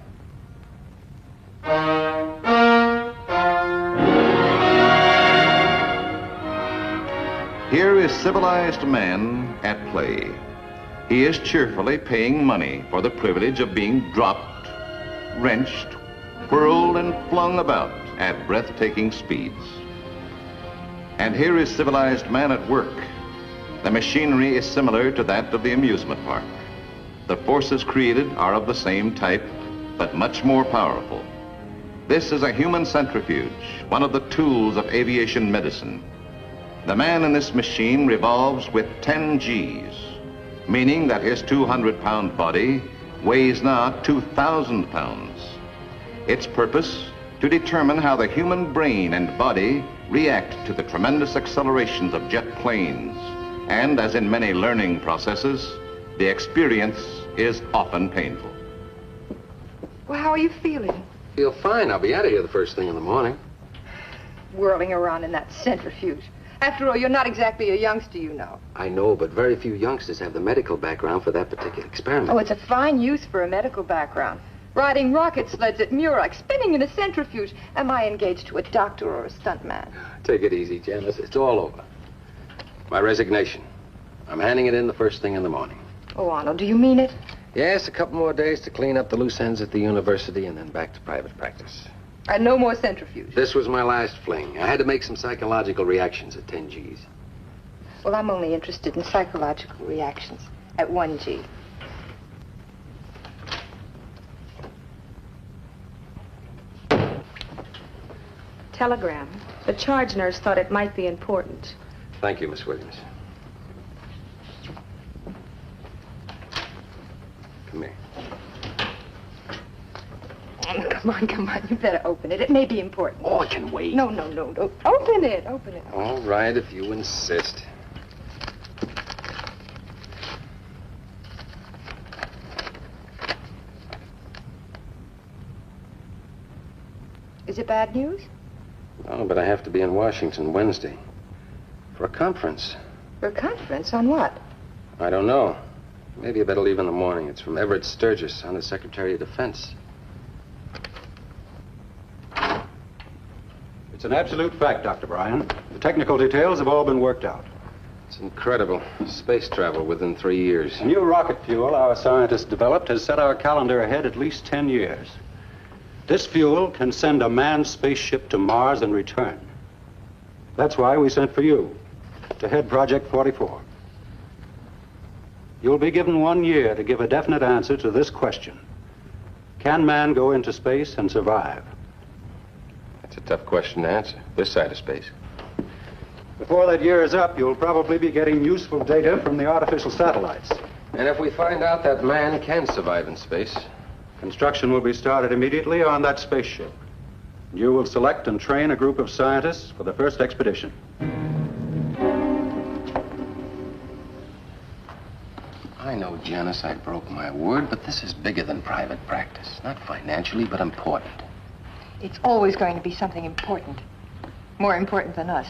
Here is civilized man at play. He is cheerfully paying money for the privilege of being dropped, wrenched, whirled, and flung about at breathtaking speeds. And here is civilized man at work. The machinery is similar to that of the amusement park. The forces created are of the same type, but much more powerful. This is a human centrifuge, one of the tools of aviation medicine. The man in this machine revolves with 10 Gs, meaning that his 200-pound body weighs now 2,000 pounds. Its purpose, to determine how the human brain and body react to the tremendous accelerations of jet planes. And as in many learning processes, the experience is often painful. Well, how are you feeling? Feel fine. I'll be out of here the first thing in the morning. Whirling around in that centrifuge. After all, you're not exactly a youngster, you know. I know, but very few youngsters have the medical background for that particular experiment. Oh, it's a fine use for a medical background. Riding rocket sleds at Murex, spinning in a centrifuge. Am I engaged to a doctor or a stuntman? Take it easy, Janice. It's all over. My resignation. I'm handing it in the first thing in the morning. Oh, Arnold, do you mean it? Yes, a couple more days to clean up the loose ends at the university and then back to private practice. And no more centrifuge. This was my last fling. I had to make some psychological reactions at 10 Gs. Well, I'm only interested in psychological reactions at 1 G. Telegram. The charge nurse thought it might be important. Thank you, Miss Williams. Come here. Oh, come on. You better open it. It may be important. Oh, I can wait. No. Open it. All right, if you insist. Is it bad news? No, but I have to be in Washington Wednesday for a conference. For a conference? On what? I don't know. Maybe I better leave in the morning. It's from Everett Sturgis, Under Secretary of Defense. It's an absolute fact, Dr. Bryan. The technical details have all been worked out. It's incredible. Space travel within 3 years. The new rocket fuel our scientists developed has set our calendar ahead at least 10 years. This fuel can send a manned spaceship to Mars and return. That's why we sent for you to head Project 44. You'll be given 1 year to give a definite answer to this question. Can man go into space and survive? That's a tough question to answer, this side of space. Before that year is up, you'll probably be getting useful data from the artificial satellites. And if we find out that man can survive in space, construction will be started immediately on that spaceship. You will select and train a group of scientists for the first expedition. I know, Janice, I broke my word, but this is bigger than private practice. Not financially, but important. It's always going to be something important. More important than us.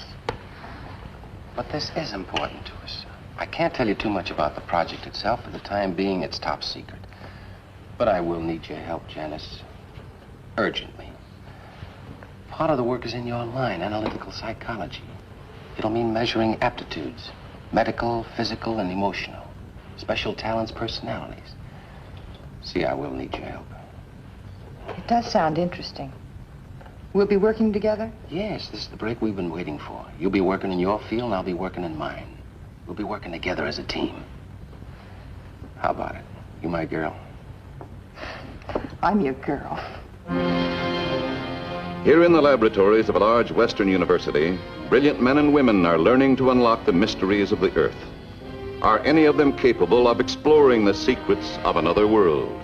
But this is important to us. I can't tell you too much about the project itself. For the time being, it's top secret. But I will need your help, Janice. Urgently. Part of the work is in your line, analytical psychology. It'll mean measuring aptitudes, medical, physical, and emotional. Special talents, personalities. See, I will need your help. It does sound interesting. We'll be working together? Yes, this is the break we've been waiting for. You'll be working in your field, and I'll be working in mine. We'll be working together as a team. How about it? You my girl? I'm your girl. Here in the laboratories of a large Western university, brilliant men and women are learning to unlock the mysteries of the Earth. Are any of them capable of exploring the secrets of another world?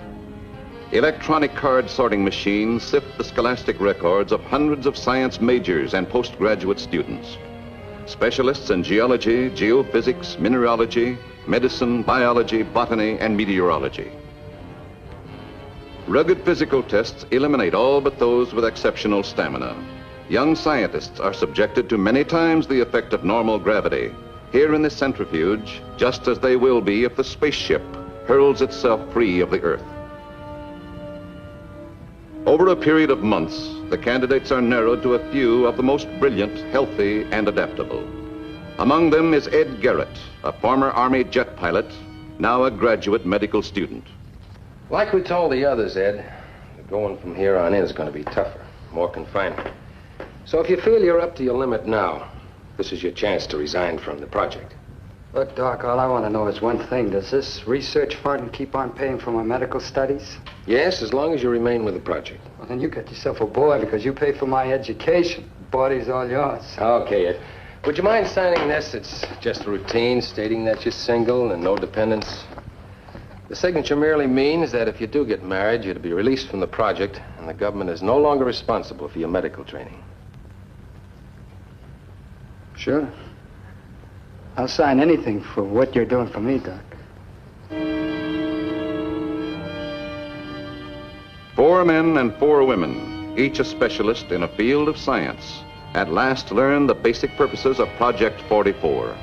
Electronic card sorting machines sift the scholastic records of hundreds of science majors and postgraduate students. Specialists in geology, geophysics, mineralogy, medicine, biology, botany, and meteorology. Rugged physical tests eliminate all but those with exceptional stamina. Young scientists are subjected to many times the effect of normal gravity, here in the centrifuge, just as they will be if the spaceship hurls itself free of the Earth. Over a period of months, the candidates are narrowed to a few of the most brilliant, healthy, and adaptable. Among them is Ed Garrett, a former Army jet pilot, now a graduate medical student. Like we told the others, Ed, going from here on in is going to be tougher, more confining. So if you feel you're up to your limit now, this is your chance to resign from the project. Look, Doc, all I want to know is one thing. Does this research fund keep on paying for my medical studies? Yes, as long as you remain with the project. Well, then you got yourself a boy because you pay for my education. Body's all yours. Okay, Ed. Would you mind signing this? It's just a routine stating that you're single and no dependents. The signature merely means that if you do get married, you're to be released from the project, and the government is no longer responsible for your medical training. Sure. I'll sign anything for what you're doing for me, Doc. 4 men and 4 women, each a specialist in a field of science, at last learn the basic purposes of Project 44.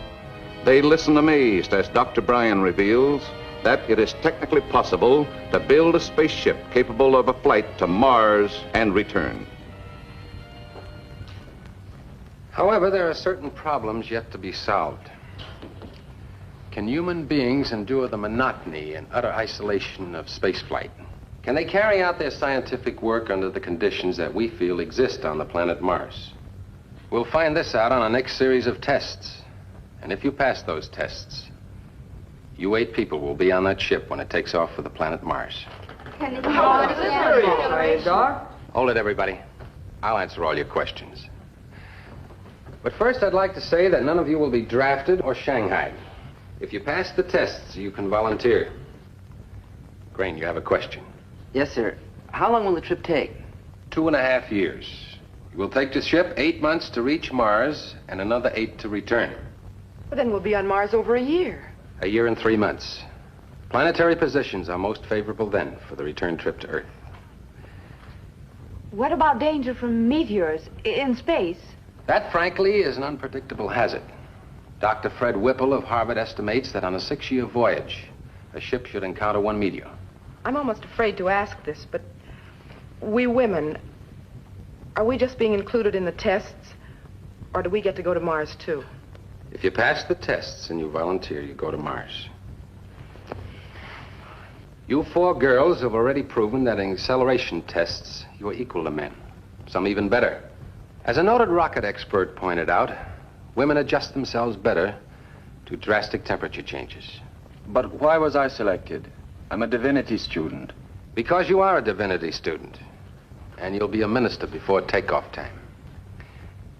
They listen amazed as Dr. Bryan reveals that it is technically possible to build a spaceship capable of a flight to Mars and return. However, there are certain problems yet to be solved. Can human beings endure the monotony and utter isolation of spaceflight? Can they carry out their scientific work under the conditions that we feel exist on the planet Mars? We'll find this out on our next series of tests. And if you pass those tests, you 8 people will be on that ship when it takes off for the planet Mars. Doc? Hold it, everybody. I'll answer all your questions. But first, I'd like to say that none of you will be drafted or shanghaied. If you pass the tests, you can volunteer. Crane, you have a question. Yes, sir. How long will the trip take? 2.5 years. You will take the ship 8 months to reach Mars and another 8 to return. Well, then we'll be on Mars over a year. A year and 3 months. Planetary positions are most favorable then for the return trip to Earth. What about danger from meteors in space? That, frankly, is an unpredictable hazard. Dr. Fred Whipple of Harvard estimates that on a 6-year voyage, a ship should encounter 1 meteor. I'm almost afraid to ask this, but we women, are we just being included in the tests, or do we get to go to Mars, too? If you pass the tests and you volunteer, you go to Mars. You 4 girls have already proven that in acceleration tests, you are equal to men. Some even better. As a noted rocket expert pointed out, women adjust themselves better to drastic temperature changes. But why was I selected? I'm a divinity student. Because you are a divinity student, and you'll be a minister before takeoff time.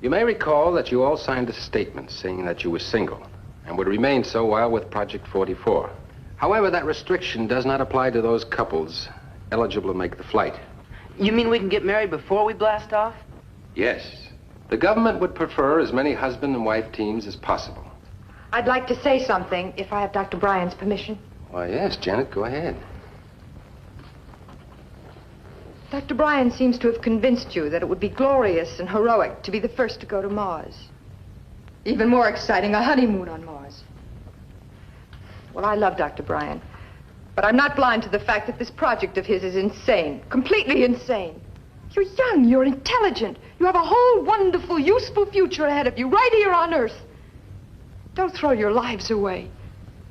You may recall that you all signed a statement saying that you were single and would remain so while with Project 44. However, that restriction does not apply to those couples eligible to make the flight. You mean we can get married before we blast off? Yes. The government would prefer as many husband and wife teams as possible. I'd like to say something, if I have Dr. Bryan's permission. Why, yes, Janet, go ahead. Dr. Bryan seems to have convinced you that it would be glorious and heroic to be the first to go to Mars. Even more exciting, a honeymoon on Mars. Well, I love Dr. Bryan, but I'm not blind to the fact that this project of his is insane, completely insane. You're young, you're intelligent, you have a whole wonderful, useful future ahead of you, right here on Earth. Don't throw your lives away.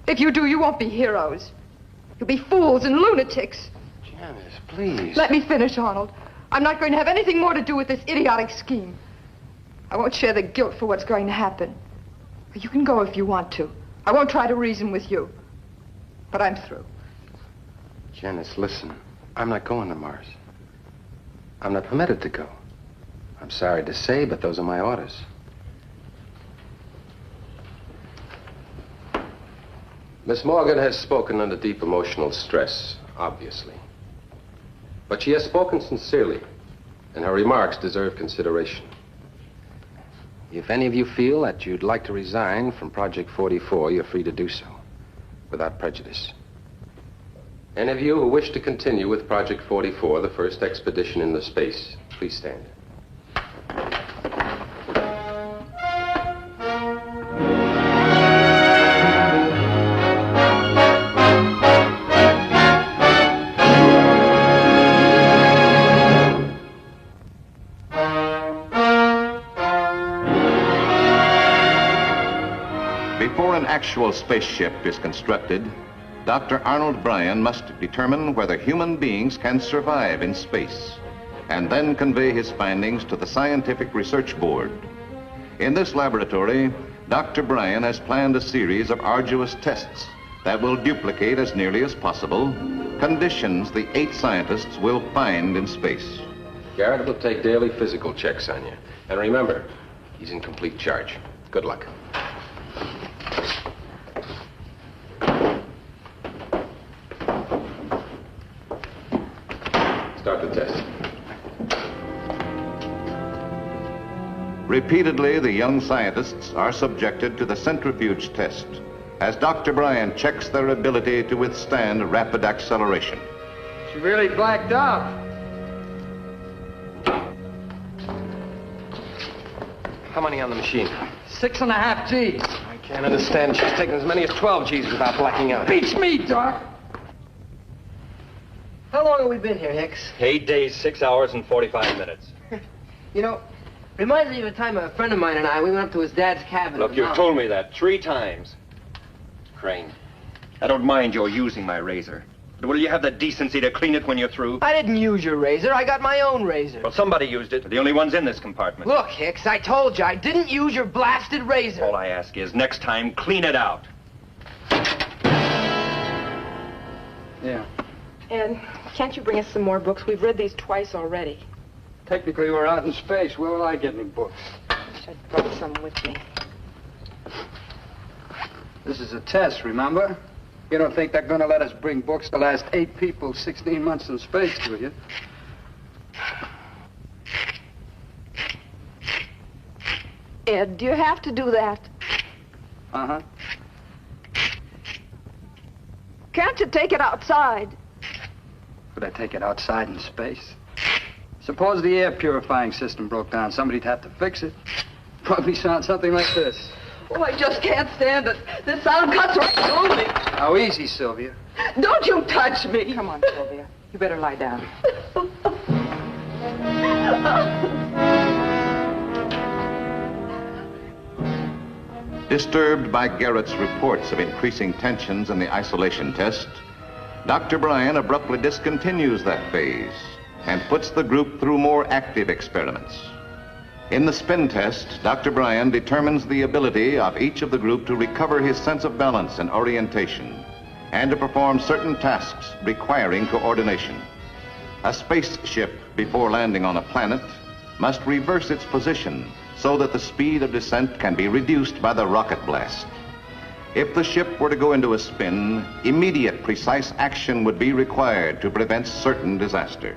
If you do, you won't be heroes. You'll be fools and lunatics. Janice, please. Let me finish, Arnold. I'm not going to have anything more to do with this idiotic scheme. I won't share the guilt for what's going to happen. You can go if you want to. I won't try to reason with you. But I'm through. Janice, listen. I'm not going to Mars. I'm not permitted to go. I'm sorry to say, but those are my orders. Miss Morgan has spoken under deep emotional stress, obviously. But she has spoken sincerely, and her remarks deserve consideration. If any of you feel that you'd like to resign from Project 44, you're free to do so, without prejudice. Any of you who wish to continue with Project 44, the first expedition into space, please stand. Before an actual spaceship is constructed, Dr. Arnold Bryan must determine whether human beings can survive in space, and then convey his findings to the Scientific Research Board. In this laboratory, Dr. Bryan has planned a series of arduous tests that will duplicate as nearly as possible conditions the 8 scientists will find in space. Garrett will take daily physical checks on you. And remember, he's in complete charge. Good luck. Start the test. Repeatedly, the young scientists are subjected to the centrifuge test as Dr. Bryan checks their ability to withstand rapid acceleration. She really blacked out. How many on the machine? 6.5 G's. I can't understand. She's taken as many as 12 G's without blacking out. Beats me, Doc. How long have we been here, Hicks? 8 days, 6 hours, and 45 minutes. You know, reminds me of a time a friend of mine and I, we went up to his dad's cabin. Look, you've told me that 3 times. Crane, I don't mind your using my razor. But will you have the decency to clean it when you're through? I didn't use your razor. I got my own razor. Well, somebody used it. They're the only ones in this compartment. Look, Hicks, I told you, I didn't use your blasted razor. All I ask is, next time, clean it out. Yeah. Ed, can't you bring us some more books? We've read these twice already. Technically, we're out in space. Where will I get any books? I wish I'd brought some with me. This is a test, remember? You don't think they're going to let us bring books the last 8 people 16 months in space, do you? Ed, do you have to do that? Uh-huh. Can't you take it outside? Could I take it outside in space? Suppose the air purifying system broke down. Somebody'd have to fix it. Probably sound something like this. Oh, I just can't stand it. This sound cuts right through me. How easy, Sylvia. Don't you touch me. Come on, Sylvia. You better lie down. Disturbed by Garrett's reports of increasing tensions in the isolation test, Dr. Bryan abruptly discontinues that phase and puts the group through more active experiments. In the spin test, Dr. Bryan determines the ability of each of the group to recover his sense of balance and orientation, and to perform certain tasks requiring coordination. A spaceship, before landing on a planet, must reverse its position so that the speed of descent can be reduced by the rocket blast. If the ship were to go into a spin, immediate precise action would be required to prevent certain disaster.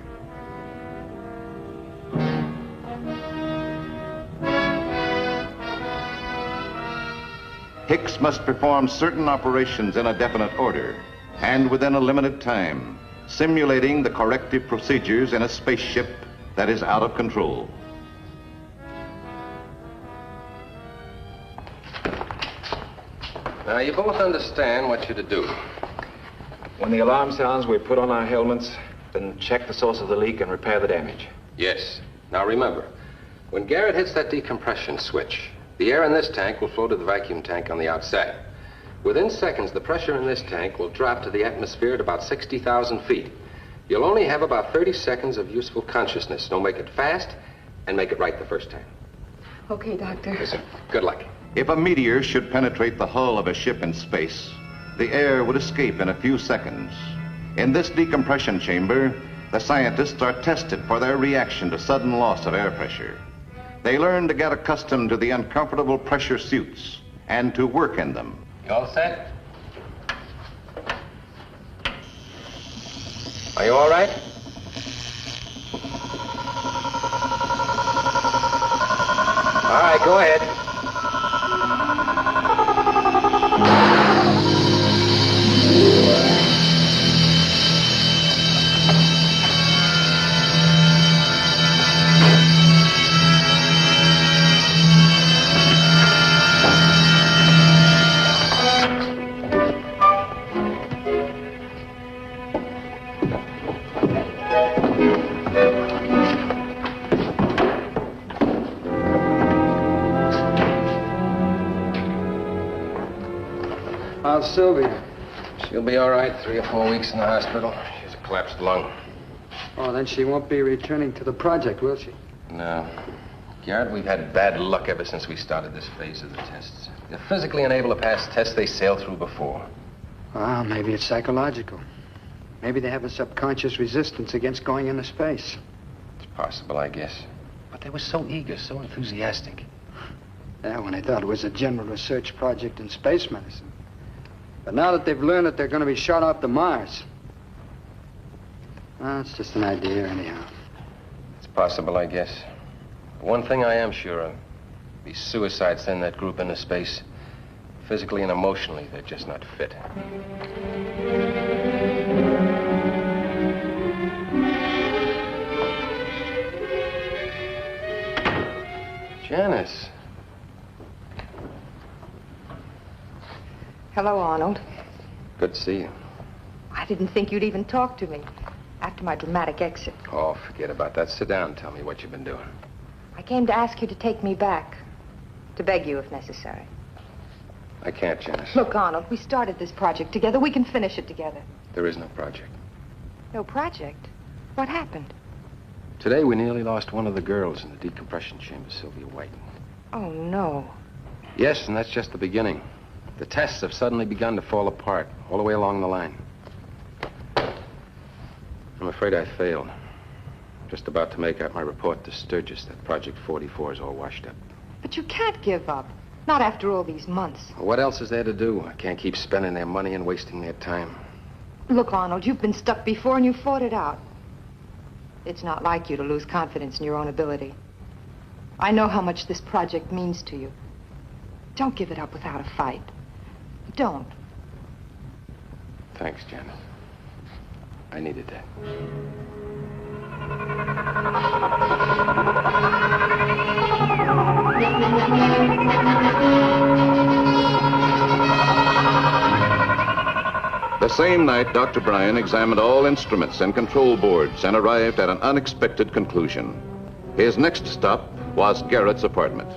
Hicks must perform certain operations in a definite order and within a limited time, simulating the corrective procedures in a spaceship that is out of control. Now, you both understand what you're to do. When the alarm sounds, we put on our helmets, then check the source of the leak and repair the damage. Yes. Now, remember, when Garrett hits that decompression switch, the air in this tank will flow to the vacuum tank on the outside. Within seconds, the pressure in this tank will drop to the atmosphere at about 60,000 feet. You'll only have about 30 seconds of useful consciousness. So make it fast and make it right the first time. Okay, Doctor. Yes, sir. Good luck. If a meteor should penetrate the hull of a ship in space, the air would escape in a few seconds. In this decompression chamber, the scientists are tested for their reaction to sudden loss of air pressure. They learn to get accustomed to the uncomfortable pressure suits and to work in them. You all set? Are you all right? All right, go ahead. How's Sylvia? She'll be all right. 3 or 4 weeks in the hospital. She has a collapsed lung. Oh, then she won't be returning to the project, will she? No. Garrett, we've had bad luck ever since we started this phase of the tests. They're physically unable to pass tests they sailed through before. Well, maybe it's psychological. Maybe they have a subconscious resistance against going into space. It's possible, I guess. But they were so eager, so enthusiastic. Yeah, when they thought it was a general research project in space medicine. But now that they've learned that they're going to be shot off to Mars, well, it's just an idea anyhow. It's possible, I guess. But one thing I am sure of, these suicides send that group into space. Physically and emotionally, they're just not fit. Janice. Hello, Arnold. Good to see you. I didn't think you'd even talk to me after my dramatic exit. Oh, forget about that. Sit down and tell me what you've been doing. I came to ask you to take me back, to beg you if necessary. I can't, Janice. Look, Arnold, we started this project together. We can finish it together. There is no project. No project? What happened? Today, we nearly lost one of the girls in the decompression chamber, Sylvia Whiting. Oh, no. Yes, and that's just the beginning. The tests have suddenly begun to fall apart, all the way along the line. I'm afraid I failed. Just about to make out my report to Sturgis that Project 44 is all washed up. But you can't give up. Not after all these months. Well, what else is there to do? I can't keep spending their money and wasting their time. Look, Arnold, you've been stuck before and you fought it out. It's not like you to lose confidence in your own ability. I know how much this project means to you. Don't give it up without a fight. Don't. Thanks, Janice. I needed that. The same night, Dr. Bryan examined all instruments and control boards and arrived at an unexpected conclusion. His next stop was Garrett's apartment.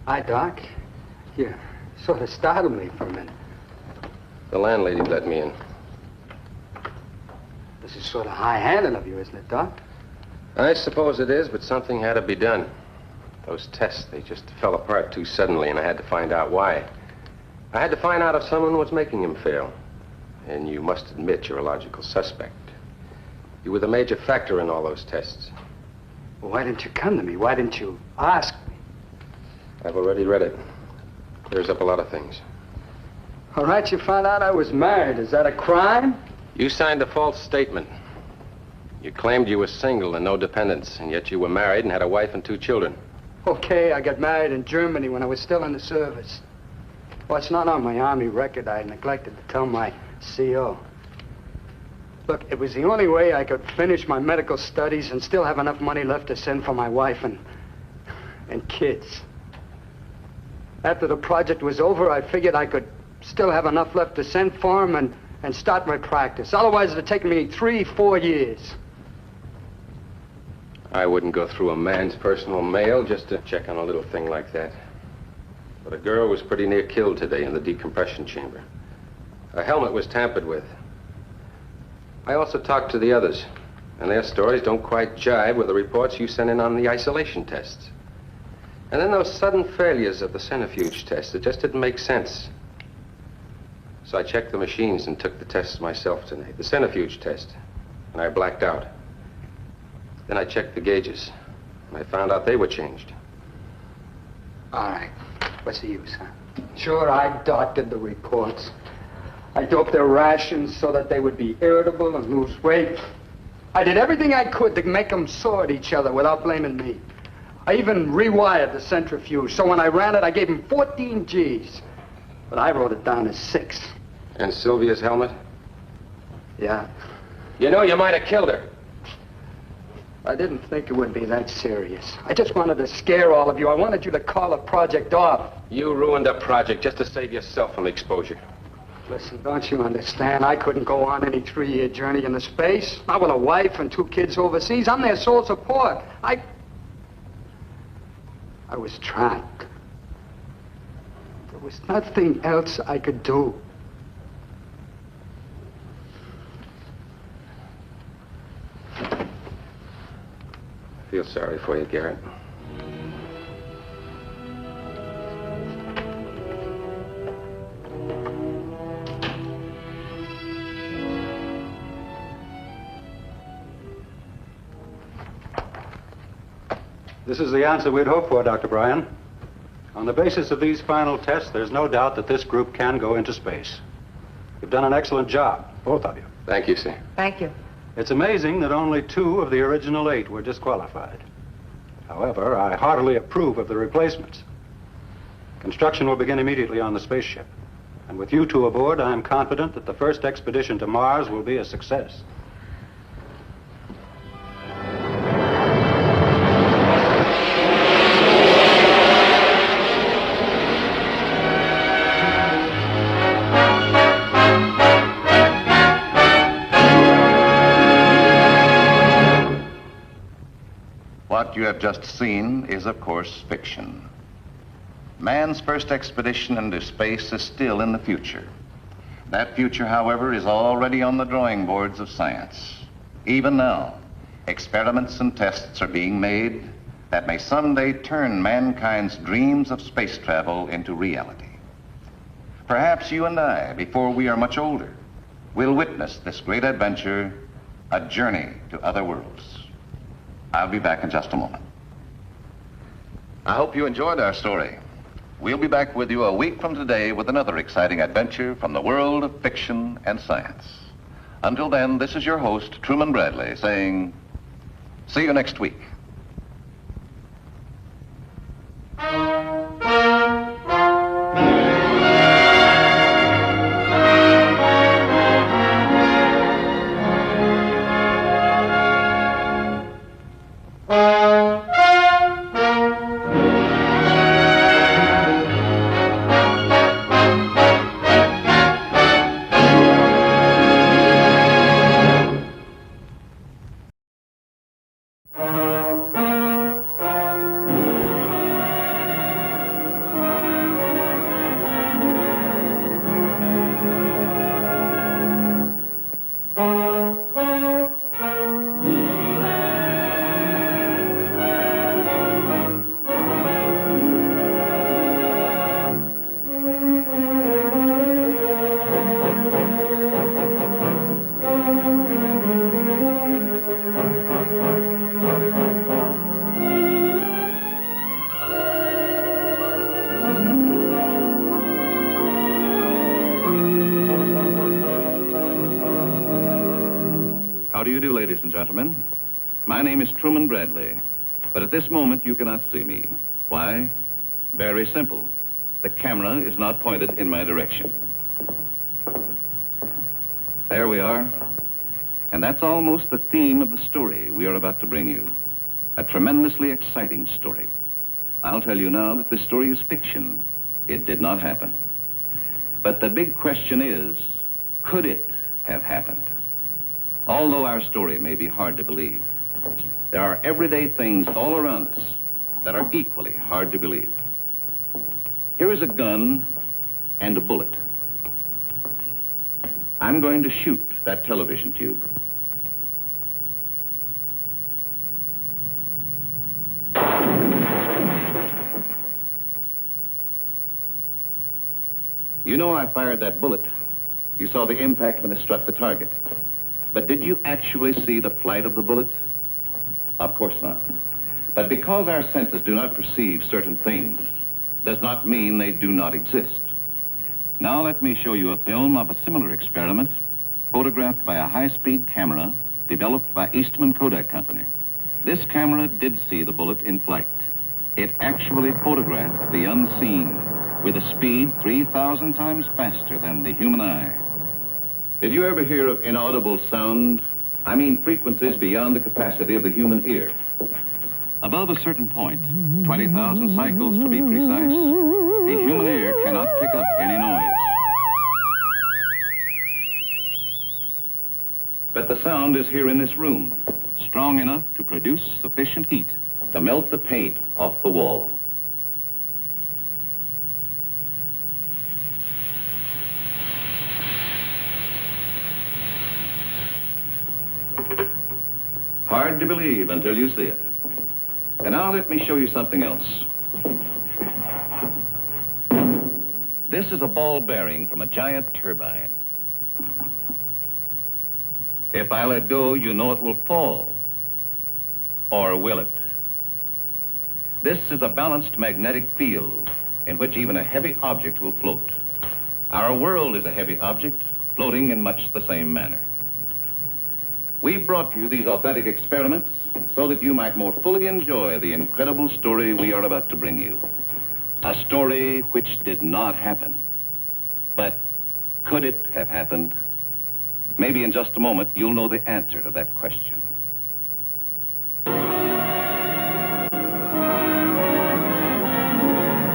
Hi, Doc. You sort of startled me for a minute. The landlady let me in. This is sort of high-handed of you, isn't it, Doc? I suppose it is, but something had to be done. Those tests, they just fell apart too suddenly, and I had to find out why. I had to find out if someone was making them fail. And you must admit you're a logical suspect. You were the major factor in all those tests. Well, why didn't you come to me? Why didn't you ask me? I've already read it. Clears up a lot of things. All right, you found out I was married. Is that a crime? You signed a false statement. You claimed you were single and no dependents, and yet you were married and had a wife and 2 children. Okay, I got married in Germany when I was still in the service. Well, it's not on my Army record. I neglected to tell my CO. Look, it was the only way I could finish my medical studies and still have enough money left to send for my wife and kids. After the project was over, I figured I could still have enough left to send for him and start my practice. Otherwise, it'd take me 3-4 years. I wouldn't go through a man's personal mail just to check on a little thing like that. But a girl was pretty near killed today in the decompression chamber. Her helmet was tampered with. I also talked to the others, and their stories don't quite jive with the reports you sent in on the isolation tests. And then those sudden failures of the centrifuge test, it just didn't make sense. So I checked the machines and took the tests myself tonight. The centrifuge test, and I blacked out. Then I checked the gauges, and I found out they were changed. All right. What's the use, huh? Sure, I doctored the reports. I doped their rations so that they would be irritable and lose weight. I did everything I could to make them sore at each other without blaming me. I even rewired the centrifuge, so when I ran it, I gave them 14 G's. But I wrote it down as 6. And Sylvia's helmet? Yeah. You know, you might have killed her. I didn't think it would be that serious. I just wanted to scare all of you. I wanted you to call the project off. You ruined the project just to save yourself from exposure. Listen, don't you understand? I couldn't go on any 3-year journey into space. Not with a wife and 2 kids overseas. I'm their sole support. I was trapped. There was nothing else I could do. I feel sorry for you, Garrett. This is the answer we'd hoped for, Dr. Bryan. On the basis of these final tests, there's no doubt that this group can go into space. You've done an excellent job, both of you. Thank you, sir. Thank you. It's amazing that only 2 of the original 8 were disqualified. However, I heartily approve of the replacements. Construction will begin immediately on the spaceship. And with you 2 aboard, I'm confident that the first expedition to Mars will be a success. What you have just seen is, of course, fiction. Man's first expedition into space is still in the future. That future, however, is already on the drawing boards of science. Even now, experiments and tests are being made that may someday turn mankind's dreams of space travel into reality. Perhaps you and I, before we are much older, will witness this great adventure, a journey to other worlds. I'll be back in just a moment. I hope you enjoyed our story. We'll be back with you a week from today with another exciting adventure from the world of fiction and science. Until then, this is your host, Truman Bradley, saying, see you next week. How do you do, ladies and gentlemen? My name is Truman Bradley, but at this moment you cannot see me. Why? Very simple. The camera is not pointed in my direction. There we are. And that's almost the theme of the story we are about to bring you. A tremendously exciting story. I'll tell you now that this story is fiction. It did not happen. But the big question is, could it have happened? Although our story may be hard to believe, there are everyday things all around us that are equally hard to believe. Here is a gun and a bullet. I'm going to shoot that television tube. You know I fired that bullet. You saw the impact when it struck the target. But did you actually see the flight of the bullet? Of course not. But because our senses do not perceive certain things, does not mean they do not exist. Now let me show you a film of a similar experiment photographed by a high-speed camera developed by Eastman Kodak Company. This camera did see the bullet in flight. It actually photographed the unseen with a speed 3,000 times faster than the human eye. Did you ever hear of inaudible sound? I mean frequencies beyond the capacity of the human ear. Above a certain point, 20,000 cycles to be precise, the human ear cannot pick up any noise. But the sound is here in this room, strong enough to produce sufficient heat to melt the paint off the wall. Hard to believe until you see it. And now let me show you something else. This is a ball bearing from a giant turbine. If I let go, you know it will fall. Or will it? This is a balanced magnetic field in which even a heavy object will float. Our world is a heavy object floating in much the same manner. We brought you these authentic experiments so that you might more fully enjoy the incredible story we are about to bring you. A story which did not happen. But could it have happened? Maybe in just a moment you'll know the answer to that question.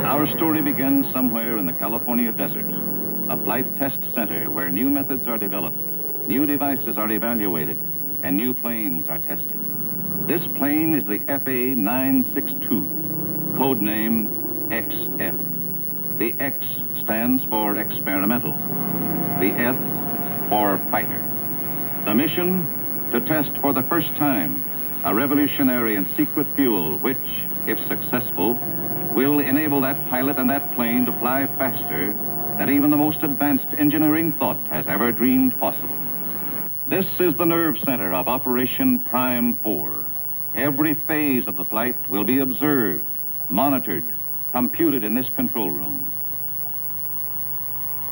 Our story begins somewhere in the California desert, a flight test center where new methods are developed, new devices are evaluated, and new planes are tested. This plane is the FA-962, code name XF. The X stands for experimental, the F for fighter. The mission, to test for the first time a revolutionary and secret fuel which, if successful, will enable that pilot and that plane to fly faster than even the most advanced engineering thought has ever dreamed possible. This is the nerve center of Operation Prime 4. Every phase of the flight will be observed, monitored, computed in this control room.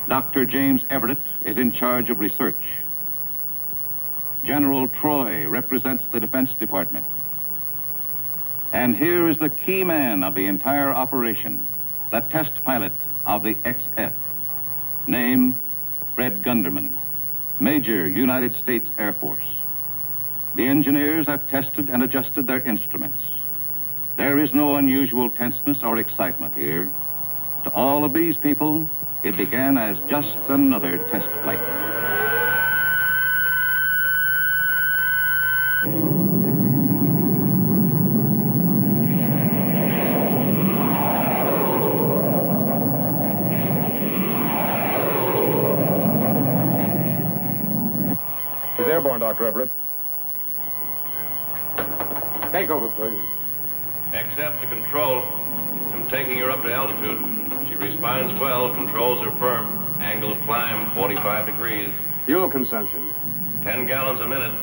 Dr. James Everett is in charge of research. General Troy represents the Defense Department. And here is the key man of the entire operation, the test pilot of the XF. Name, Fred Gunderman, Major, United States Air Force. The engineers have tested and adjusted their instruments. There is no unusual tenseness or excitement here. To all of these people, it began as just another test flight. She's airborne, Dr. Everett. Take over, please. Accept to control. I'm taking her up to altitude. She responds well. Controls are firm. Angle of climb, 45 degrees. Fuel consumption. 10 gallons a minute.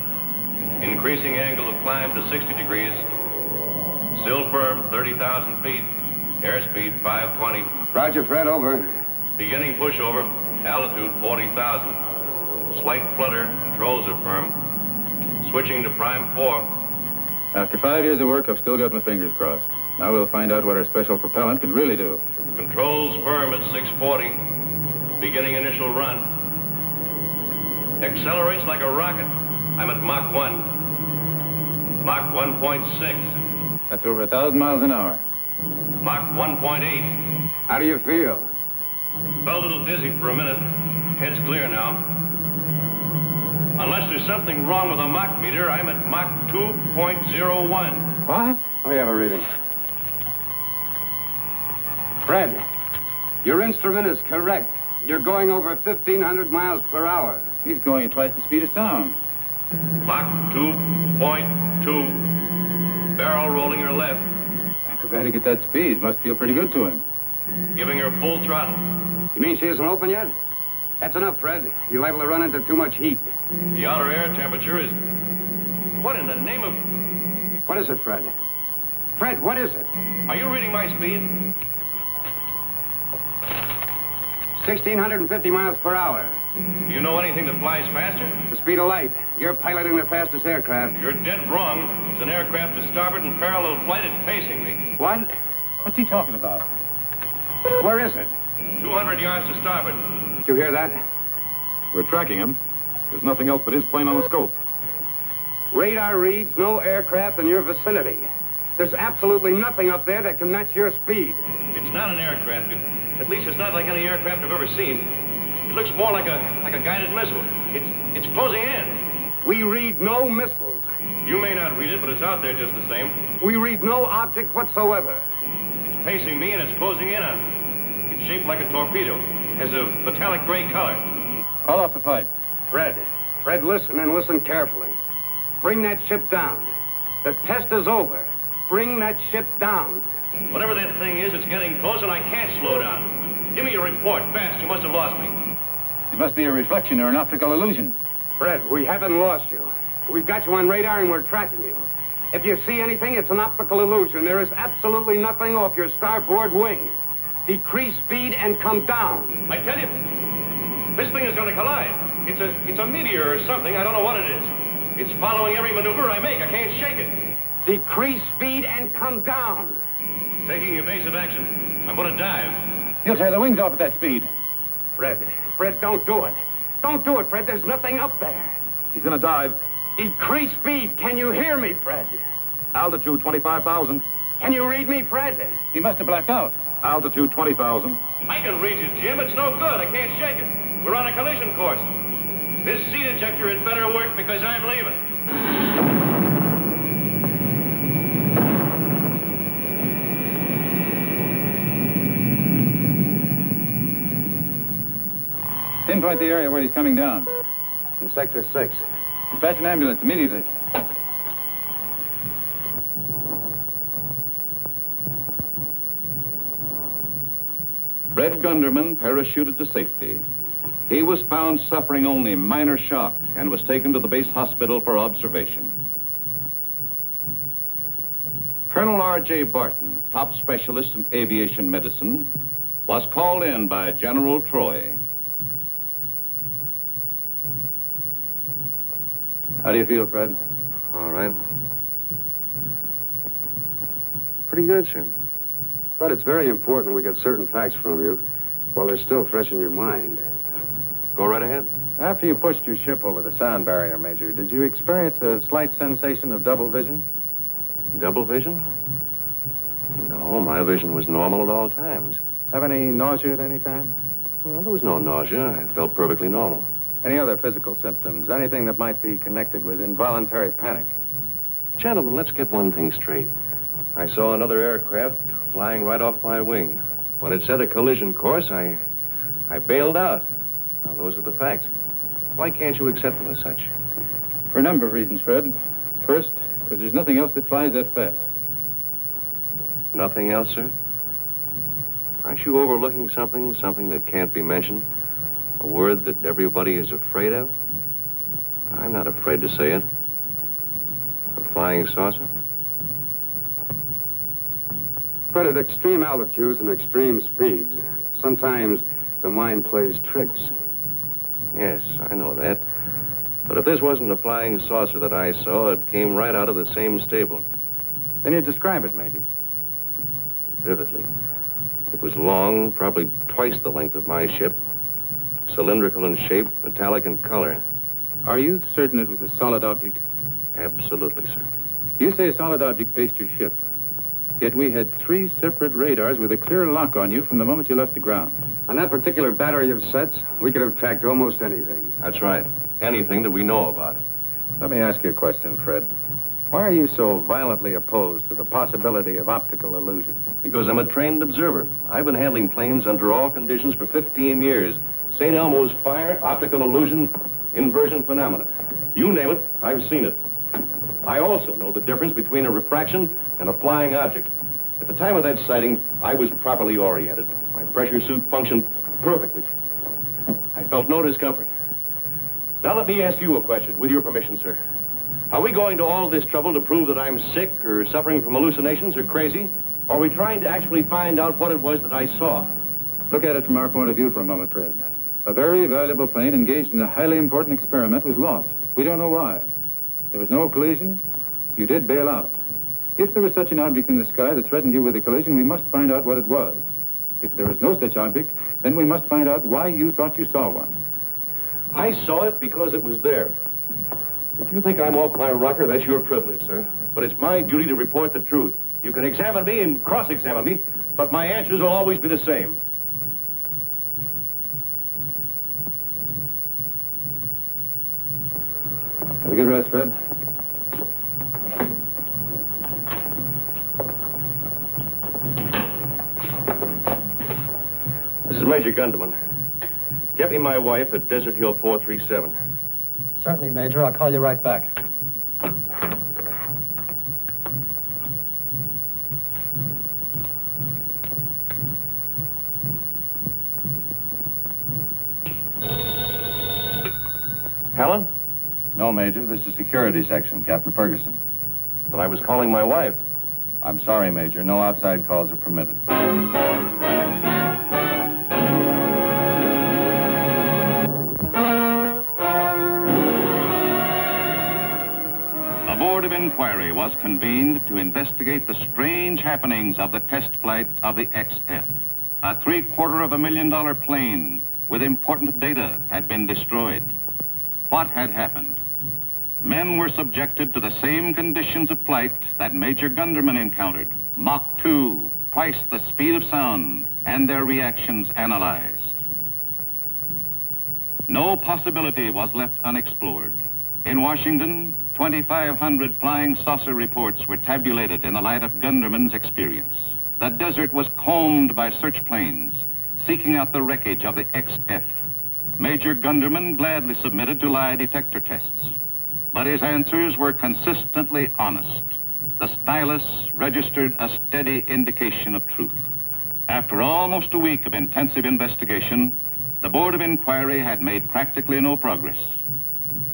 Increasing angle of climb to 60 degrees. Still firm, 30,000 feet. Airspeed, 520. Roger, Fred, over. Beginning pushover. Altitude, 40,000. Slight flutter. Controls are firm. Switching to Prime 4. After 5 years of work, I've still got my fingers crossed. Now we'll find out what our special propellant can really do. Controls firm at 640. Beginning initial run. Accelerates like a rocket. I'm at Mach 1. Mach 1.6. That's over 1,000 miles an hour. Mach 1.8. How do you feel? Felt a little dizzy for a minute. Head's clear now. Unless there's something wrong with the Mach meter, I'm at Mach 2.01. What? Let me have a reading. Fred, your instrument is correct. You're going over 1,500 miles per hour. He's going at twice the speed of sound. Mach 2.2. Barrel rolling her left. Acrobatic at that speed must feel pretty good to him. Giving her full throttle. You mean she isn't open yet? That's enough, Fred. You're liable to run into too much heat. The outer air temperature is... What in the name of... What is it, Fred? Fred, what is it? Are you reading my speed? 1,650 miles per hour. Do you know anything that flies faster? The speed of light. You're piloting the fastest aircraft. You're dead wrong. There's an aircraft to starboard in parallel flight. It's pacing me. What? What's he talking about? Where is it? 200 yards to starboard. Did you hear that? We're tracking him. There's nothing else but his plane on the scope. Radar reads no aircraft in your vicinity. There's absolutely nothing up there that can match your speed. It's not an aircraft. At least it's not like any aircraft I've ever seen. It looks more like a guided missile. It's closing in. We read no missiles. You may not read it, but it's out there just the same. We read no object whatsoever. It's pacing me and it's closing in on me. It's shaped like a torpedo. Has a metallic gray color. Call off the flight. Fred, listen and listen carefully. Bring that ship down. The test is over. Bring that ship down. Whatever that thing is, it's getting close and I can't slow down. Give me your report, fast. You must have lost me. It must be a reflection or an optical illusion. Fred, we haven't lost you. We've got you on radar and we're tracking you. If you see anything, it's an optical illusion. There is absolutely nothing off your starboard wing. Decrease speed and come down. I tell you, this thing is going to collide. It's a meteor or something. I don't know what it is. It's following every maneuver I make. I can't shake it. Decrease speed and come down. Taking evasive action. I'm going to dive. He'll tear the wings off at that speed. Fred, don't do it. Don't do it, Fred. There's nothing up there. He's going to dive. Decrease speed. Can you hear me, Fred? Altitude 25,000. Can you read me, Fred? He must have blacked out. Altitude 20,000. I can read you, Jim. It's no good. I can't shake it. We're on a collision course. This seat ejector had better work because I'm leaving. Pinpoint the area where he's coming down. In Sector 6. Dispatch an ambulance immediately. Fred Gunderman parachuted to safety. He was found suffering only minor shock and was taken to the base hospital for observation. Colonel R.J. Barton, top specialist in aviation medicine, was called in by General Troy. How do you feel, Fred? All right. Pretty good, sir. But it's very important we get certain facts from you while they're still fresh in your mind. Go right ahead. After you pushed your ship over the sound barrier, Major, did you experience a slight sensation of double vision? Double vision? No, my vision was normal at all times. Have any nausea at any time? Well, there was no nausea. I felt perfectly normal. Any other physical symptoms? Anything that might be connected with involuntary panic? Gentlemen, let's get one thing straight. I saw another aircraft flying right off my wing. When it set a collision course, I bailed out. Now, those are the facts. Why can't you accept them as such? For a number of reasons, Fred. First, because there's nothing else that flies that fast. Nothing else, sir? Aren't you overlooking something that can't be mentioned? A word that everybody is afraid of? I'm not afraid to say it. A flying saucer? But at extreme altitudes and extreme speeds, sometimes the mind plays tricks. Yes, I know that. But if this wasn't a flying saucer that I saw, it came right out of the same stable. Then you describe it, Major. Vividly. It was long, probably twice the length of my ship. Cylindrical in shape, metallic in color. Are you certain it was a solid object? Absolutely, sir. You say a solid object paced your ship. Yet we had 3 separate radars with a clear lock on you from the moment you left the ground. On that particular battery of sets, we could have tracked almost anything. That's right. Anything that we know about. Let me ask you a question, Fred. Why are you so violently opposed to the possibility of optical illusion? Because I'm a trained observer. I've been handling planes under all conditions for 15 years. St. Elmo's fire, optical illusion, inversion phenomena. You name it, I've seen it. I also know the difference between a refraction and a flying object. At the time of that sighting, I was properly oriented. My pressure suit functioned perfectly. I felt no discomfort. Now let me ask you a question, with your permission, sir. Are we going to all this trouble to prove that I'm sick or suffering from hallucinations or crazy? Or are we trying to actually find out what it was that I saw? Look at it from our point of view for a moment, Fred. A very valuable plane engaged in a highly important experiment was lost. We don't know why. There was no collision. You did bail out. If there was such an object in the sky that threatened you with a collision, we must find out what it was. If there is no such object, then we must find out why you thought you saw one. I saw it because it was there. If you think I'm off my rocker, that's your privilege, sir. But it's my duty to report the truth. You can examine me and cross-examine me, but my answers will always be the same. Have a good rest, Fred. This is Major Gunderman. Get me my wife at Desert Hill 437. Certainly, Major. I'll call you right back. Helen? No, Major. This is security section, Captain Ferguson. But I was calling my wife. I'm sorry, Major. No outside calls are permitted. A board of inquiry was convened to investigate the strange happenings of the test flight of the XF. A $750,000 plane with important data had been destroyed. What had happened? Men were subjected to the same conditions of flight that Major Gunderman encountered. Mach 2, twice the speed of sound, and their reactions analyzed. No possibility was left unexplored. In Washington, 2,500 flying saucer reports were tabulated in the light of Gunderman's experience. The desert was combed by search planes, seeking out the wreckage of the XF. Major Gunderman gladly submitted to lie detector tests, but his answers were consistently honest. The stylus registered a steady indication of truth. After almost a week of intensive investigation, the Board of Inquiry had made practically no progress.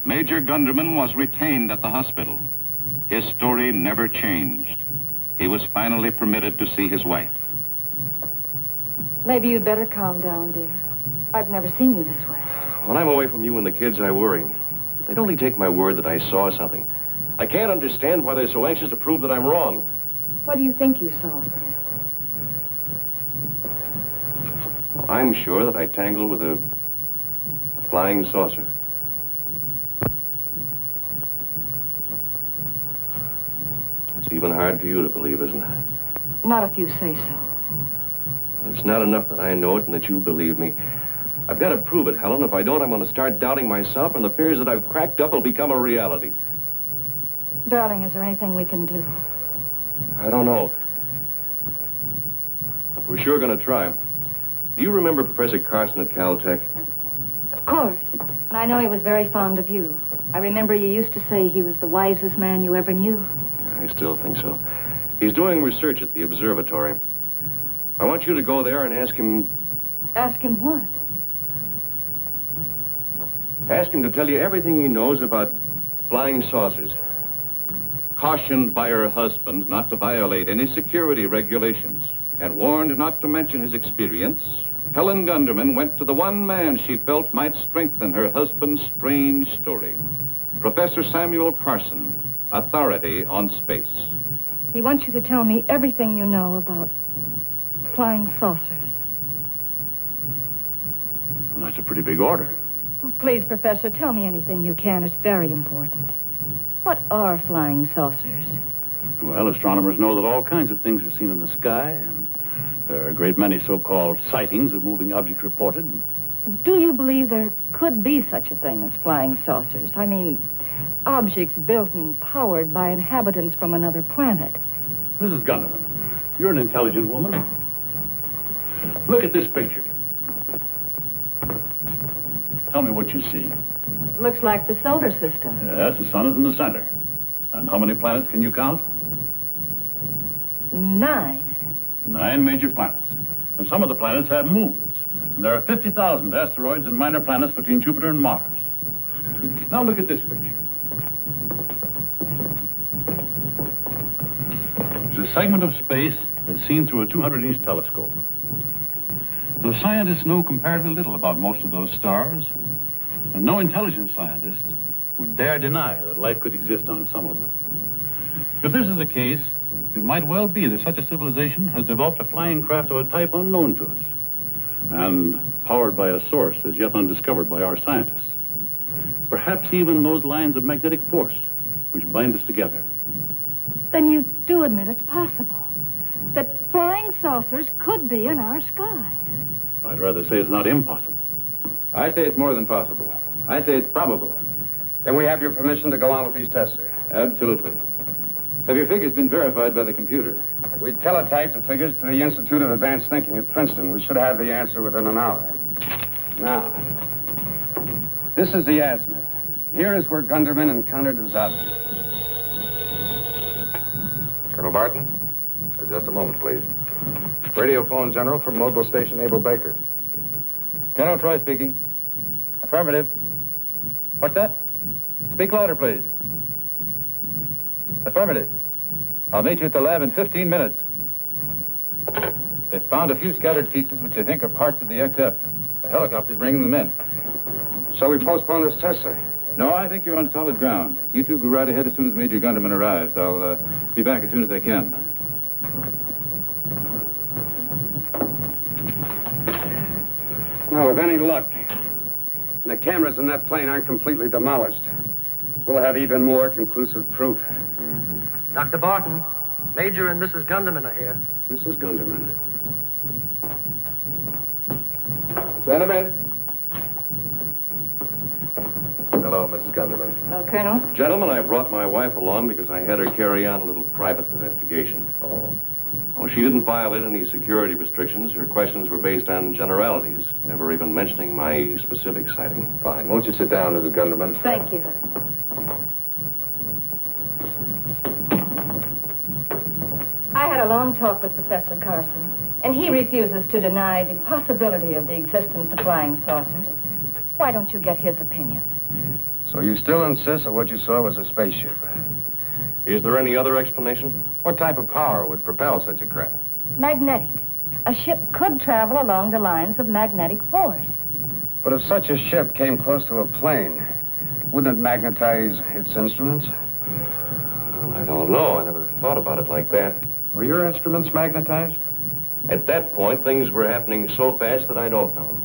Major Gunderman was retained at the hospital. His story never changed. He was finally permitted to see his wife. Maybe you'd better calm down, dear. I've never seen you this way. When I'm away from you and the kids, I worry. They'd only take my word that I saw something. I can't understand why they're so anxious to prove that I'm wrong. What do you think you saw, Fred? I'm sure that I tangled with a flying saucer. It's even hard for you to believe, isn't it? Not if you say so. It's not enough that I know it and that you believe me. I've got to prove it, Helen. If I don't, I'm going to start doubting myself, and the fears that I've cracked up will become a reality. Darling, is there anything we can do? I don't know. But we're sure going to try. Do you remember Professor Carson at Caltech? Of course. And I know he was very fond of you. I remember you used to say he was the wisest man you ever knew. I still think so. He's doing research at the observatory. I want you to go there and ask him... Ask him what? Ask him to tell you everything he knows about flying saucers. Cautioned by her husband not to violate any security regulations and warned not to mention his experience, Helen Gunderman went to the one man she felt might strengthen her husband's strange story. Professor Samuel Carson, authority on space. He wants you to tell me everything you know about flying saucers. Well, that's a pretty big order. Oh, please, Professor, tell me anything you can. It's very important. What are flying saucers? Well, astronomers know that all kinds of things are seen in the sky, and There are a great many so-called sightings of moving objects reported. Do you believe there could be such a thing as flying saucers? I mean, objects built and powered by inhabitants from another planet. Mrs. Gunderman, you're an intelligent woman. Look at this picture. Tell me what you see. Looks like the solar system. Yes, the sun is in the center. And how many planets can you count? 9. 9 major planets. And some of the planets have moons. And there are 50,000 asteroids and minor planets between Jupiter and Mars. Now look at this picture. There's a segment of space that's seen through a 200-inch telescope. The scientists know comparatively little about most of those stars, and no intelligent scientist would dare deny that life could exist on some of them. If this is the case, it might well be that such a civilization has developed a flying craft of a type unknown to us, and powered by a source as yet undiscovered by our scientists. Perhaps even those lines of magnetic force which bind us together. Then you do admit it's possible that flying saucers could be in our skies. I'd rather say it's not impossible. I say it's more than possible. I say it's probable. Then we have your permission to go on with these tests, sir. Absolutely. Have your figures been verified by the computer? We teletyped the figures to the Institute of Advanced Thinking at Princeton. We should have the answer within an hour. Now, this is the azimuth. Here is where Gunderman encountered his object. Colonel Barton? Just a moment, please. Radiophone General from Mobile Station Abel Baker. General Troy speaking. Affirmative. What's that? Speak louder, please. Affirmative. I'll meet you at the lab in 15 minutes. They've found a few scattered pieces which they think are parts of the XF. The helicopter's bringing them in. Shall we postpone this test, sir? No, I think you're on solid ground. You two go right ahead as soon as Major Gunderman arrives. I'll be back as soon as I can. Now, with any luck, and the cameras in that plane aren't completely demolished, we'll have even more conclusive proof. Dr. Barton, Major and Mrs. Gunderman are here. Mrs. Gunderman. Send him in. Hello, Mrs. Gunderman. Hello, Colonel. Gentlemen, I brought my wife along because I had her carry on a little private investigation. Oh. Well, she didn't violate any security restrictions. Her questions were based on generalities, never even mentioning my specific sighting. Fine. Won't you sit down, Mrs. Gunderman? Thank you. I had a long talk with Professor Carson, and he refuses to deny the possibility of the existence of flying saucers. Why don't you get his opinion? So you still insist that what you saw was a spaceship? Is there any other explanation? What type of power would propel such a craft? Magnetic. A ship could travel along the lines of magnetic force. But if such a ship came close to a plane, wouldn't it magnetize its instruments? Well, I don't know. I never thought about it like that. Were your instruments magnetized? At that point, things were happening so fast that I don't know.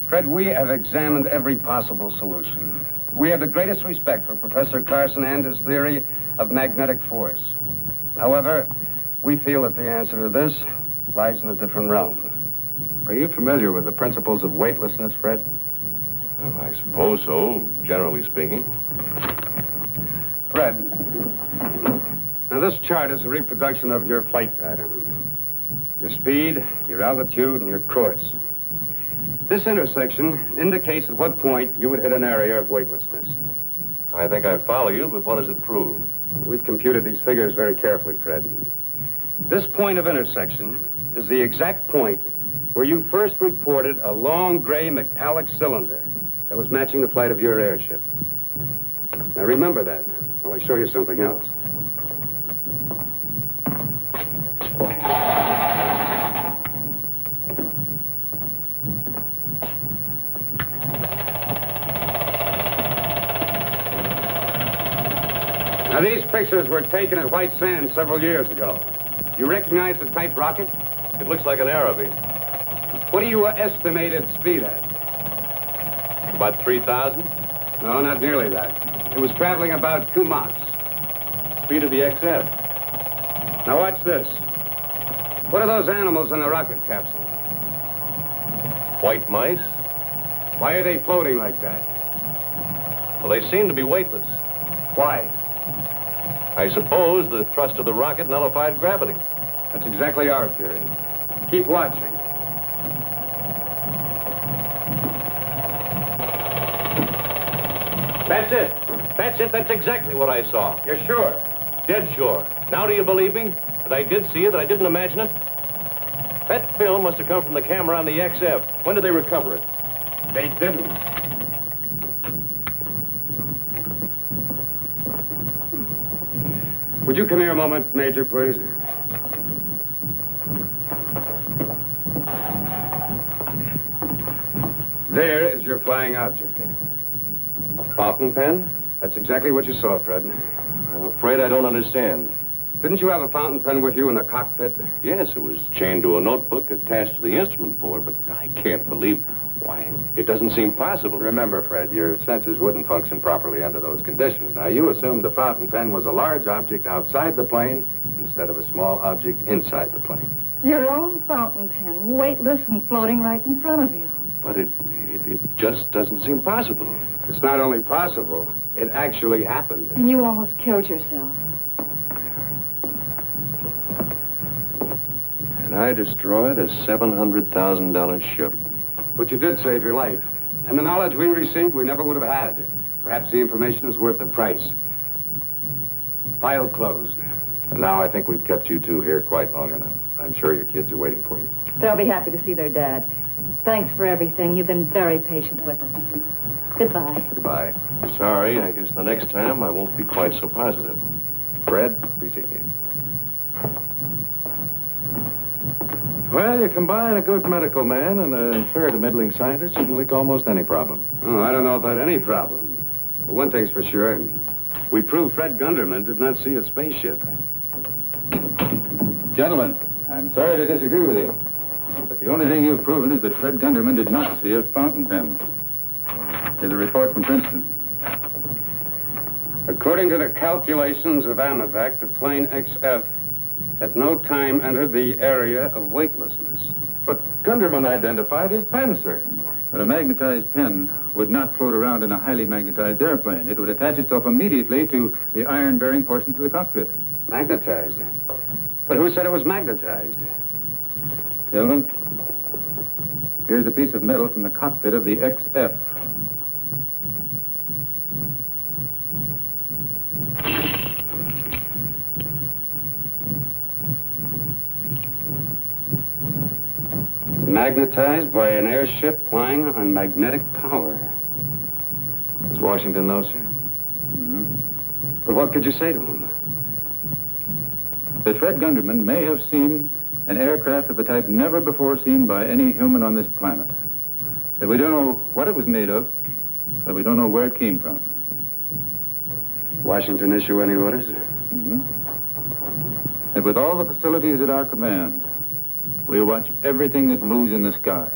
Fred, we have examined every possible solution. We have the greatest respect for Professor Carson and his theory of magnetic force. However, we feel that the answer to this lies in a different realm. Are you familiar with the principles of weightlessness, Fred? Well, I suppose so, generally speaking. Fred, now this chart is a reproduction of your flight pattern. Your speed, your altitude, and your course. This intersection indicates at what point you would hit an area of weightlessness. I think I follow you, but what does it prove? We've computed these figures very carefully, Fred. This point of intersection is the exact point where you first reported a long gray metallic cylinder that was matching the flight of your airship. Now remember that while I show you something else. Now, these pictures were taken at White Sands several years ago. You recognize the type rocket? It looks like an Araby. What do you estimate its speed at? About 3,000? No, not nearly that. It was traveling about 2 Machs. Speed of the XF. Now, watch this. What are those animals in the rocket capsule? White mice? Why are they floating like that? Well, they seem to be weightless. Why? I suppose the thrust of the rocket nullified gravity. That's exactly our theory. Keep watching. That's it. That's it. That's exactly what I saw. You're sure? Dead sure. Now do you believe me? That I did see it, that I didn't imagine it? That film must have come from the camera on the XF. When did they recover it? They didn't. Would you come here a moment, Major, please? There is your flying object. A fountain pen? That's exactly what you saw, Fred. I'm afraid I don't understand. Didn't you have a fountain pen with you in the cockpit? Yes, it was chained to a notebook attached to the instrument board, but I can't believe why. It doesn't seem possible. Remember, Fred, your senses wouldn't function properly under those conditions. Now, you assumed the fountain pen was a large object outside the plane instead of a small object inside the plane. Your own fountain pen, weightless and floating right in front of you. But it just doesn't seem possible. It's not only possible, it actually happened. And you almost killed yourself. And I destroyed a $700,000 ship. But you did save your life. And the knowledge we received, we never would have had. Perhaps the information is worth the price. File closed. And now I think we've kept you two here quite long enough. I'm sure your kids are waiting for you. They'll be happy to see their dad. Thanks for everything. You've been very patient with us. Goodbye. Goodbye. Sorry, I guess the next time I won't be quite so positive. Fred, be seeing you. Well, you combine a good medical man and a fair to middling scientist, you can lick almost any problem. Oh, I don't know about any problem. But one thing's for sure. We proved Fred Gunderman did not see a spaceship. Gentlemen, I'm sorry to disagree with you, but the only thing you've proven is that Fred Gunderman did not see a fountain pen. Here's a report from Princeton. According to the calculations of AMEVAC, the plane XF at no time entered the area of weightlessness. But Gunderman identified his pen, sir. But a magnetized pen would not float around in a highly magnetized airplane. It would attach itself immediately to the iron-bearing portions of the cockpit. Magnetized? But who said it was magnetized? Gentlemen, here's a piece of metal from the cockpit of the XF. Magnetized by an airship flying on magnetic power. Does Washington know, sir? Mm-hmm. But what could you say to him? That Fred Gunderman may have seen an aircraft of a type never before seen by any human on this planet. That we don't know what it was made of, that we don't know where it came from. Washington issue any orders? Mm-hmm. That with all the facilities at our command, we'll watch everything that moves in the sky.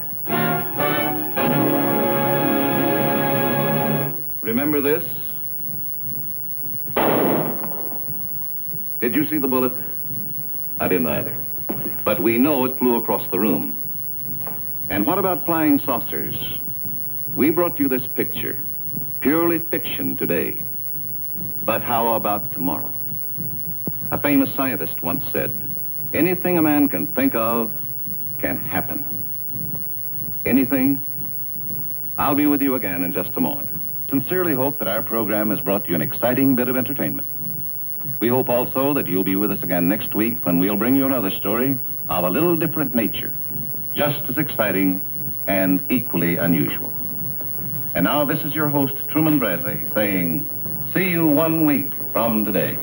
Remember this? Did you see the bullet? I didn't either. But we know it flew across the room. And what about flying saucers? We brought you this picture. Purely fiction today. But how about tomorrow? A famous scientist once said, anything a man can think of can happen. Anything? I'll be with you again in just a moment. Sincerely hope that our program has brought you an exciting bit of entertainment. We hope also that you'll be with us again next week when we'll bring you another story of a little different nature, just as exciting and equally unusual. And now this is your host, Truman Bradley, saying, see you 1 week from today.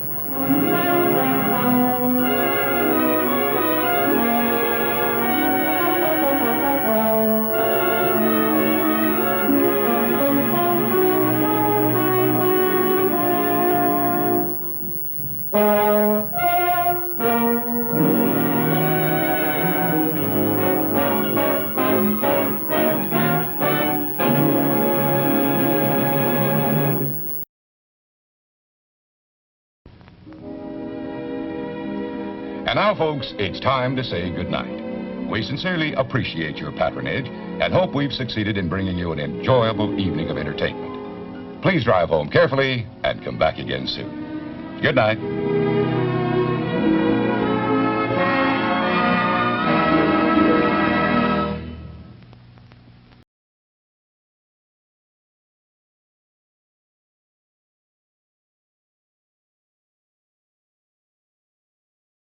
And now, folks, it's time to say goodnight. We sincerely appreciate your patronage and hope we've succeeded in bringing you an enjoyable evening of entertainment. Please drive home carefully and come back again soon. Good night.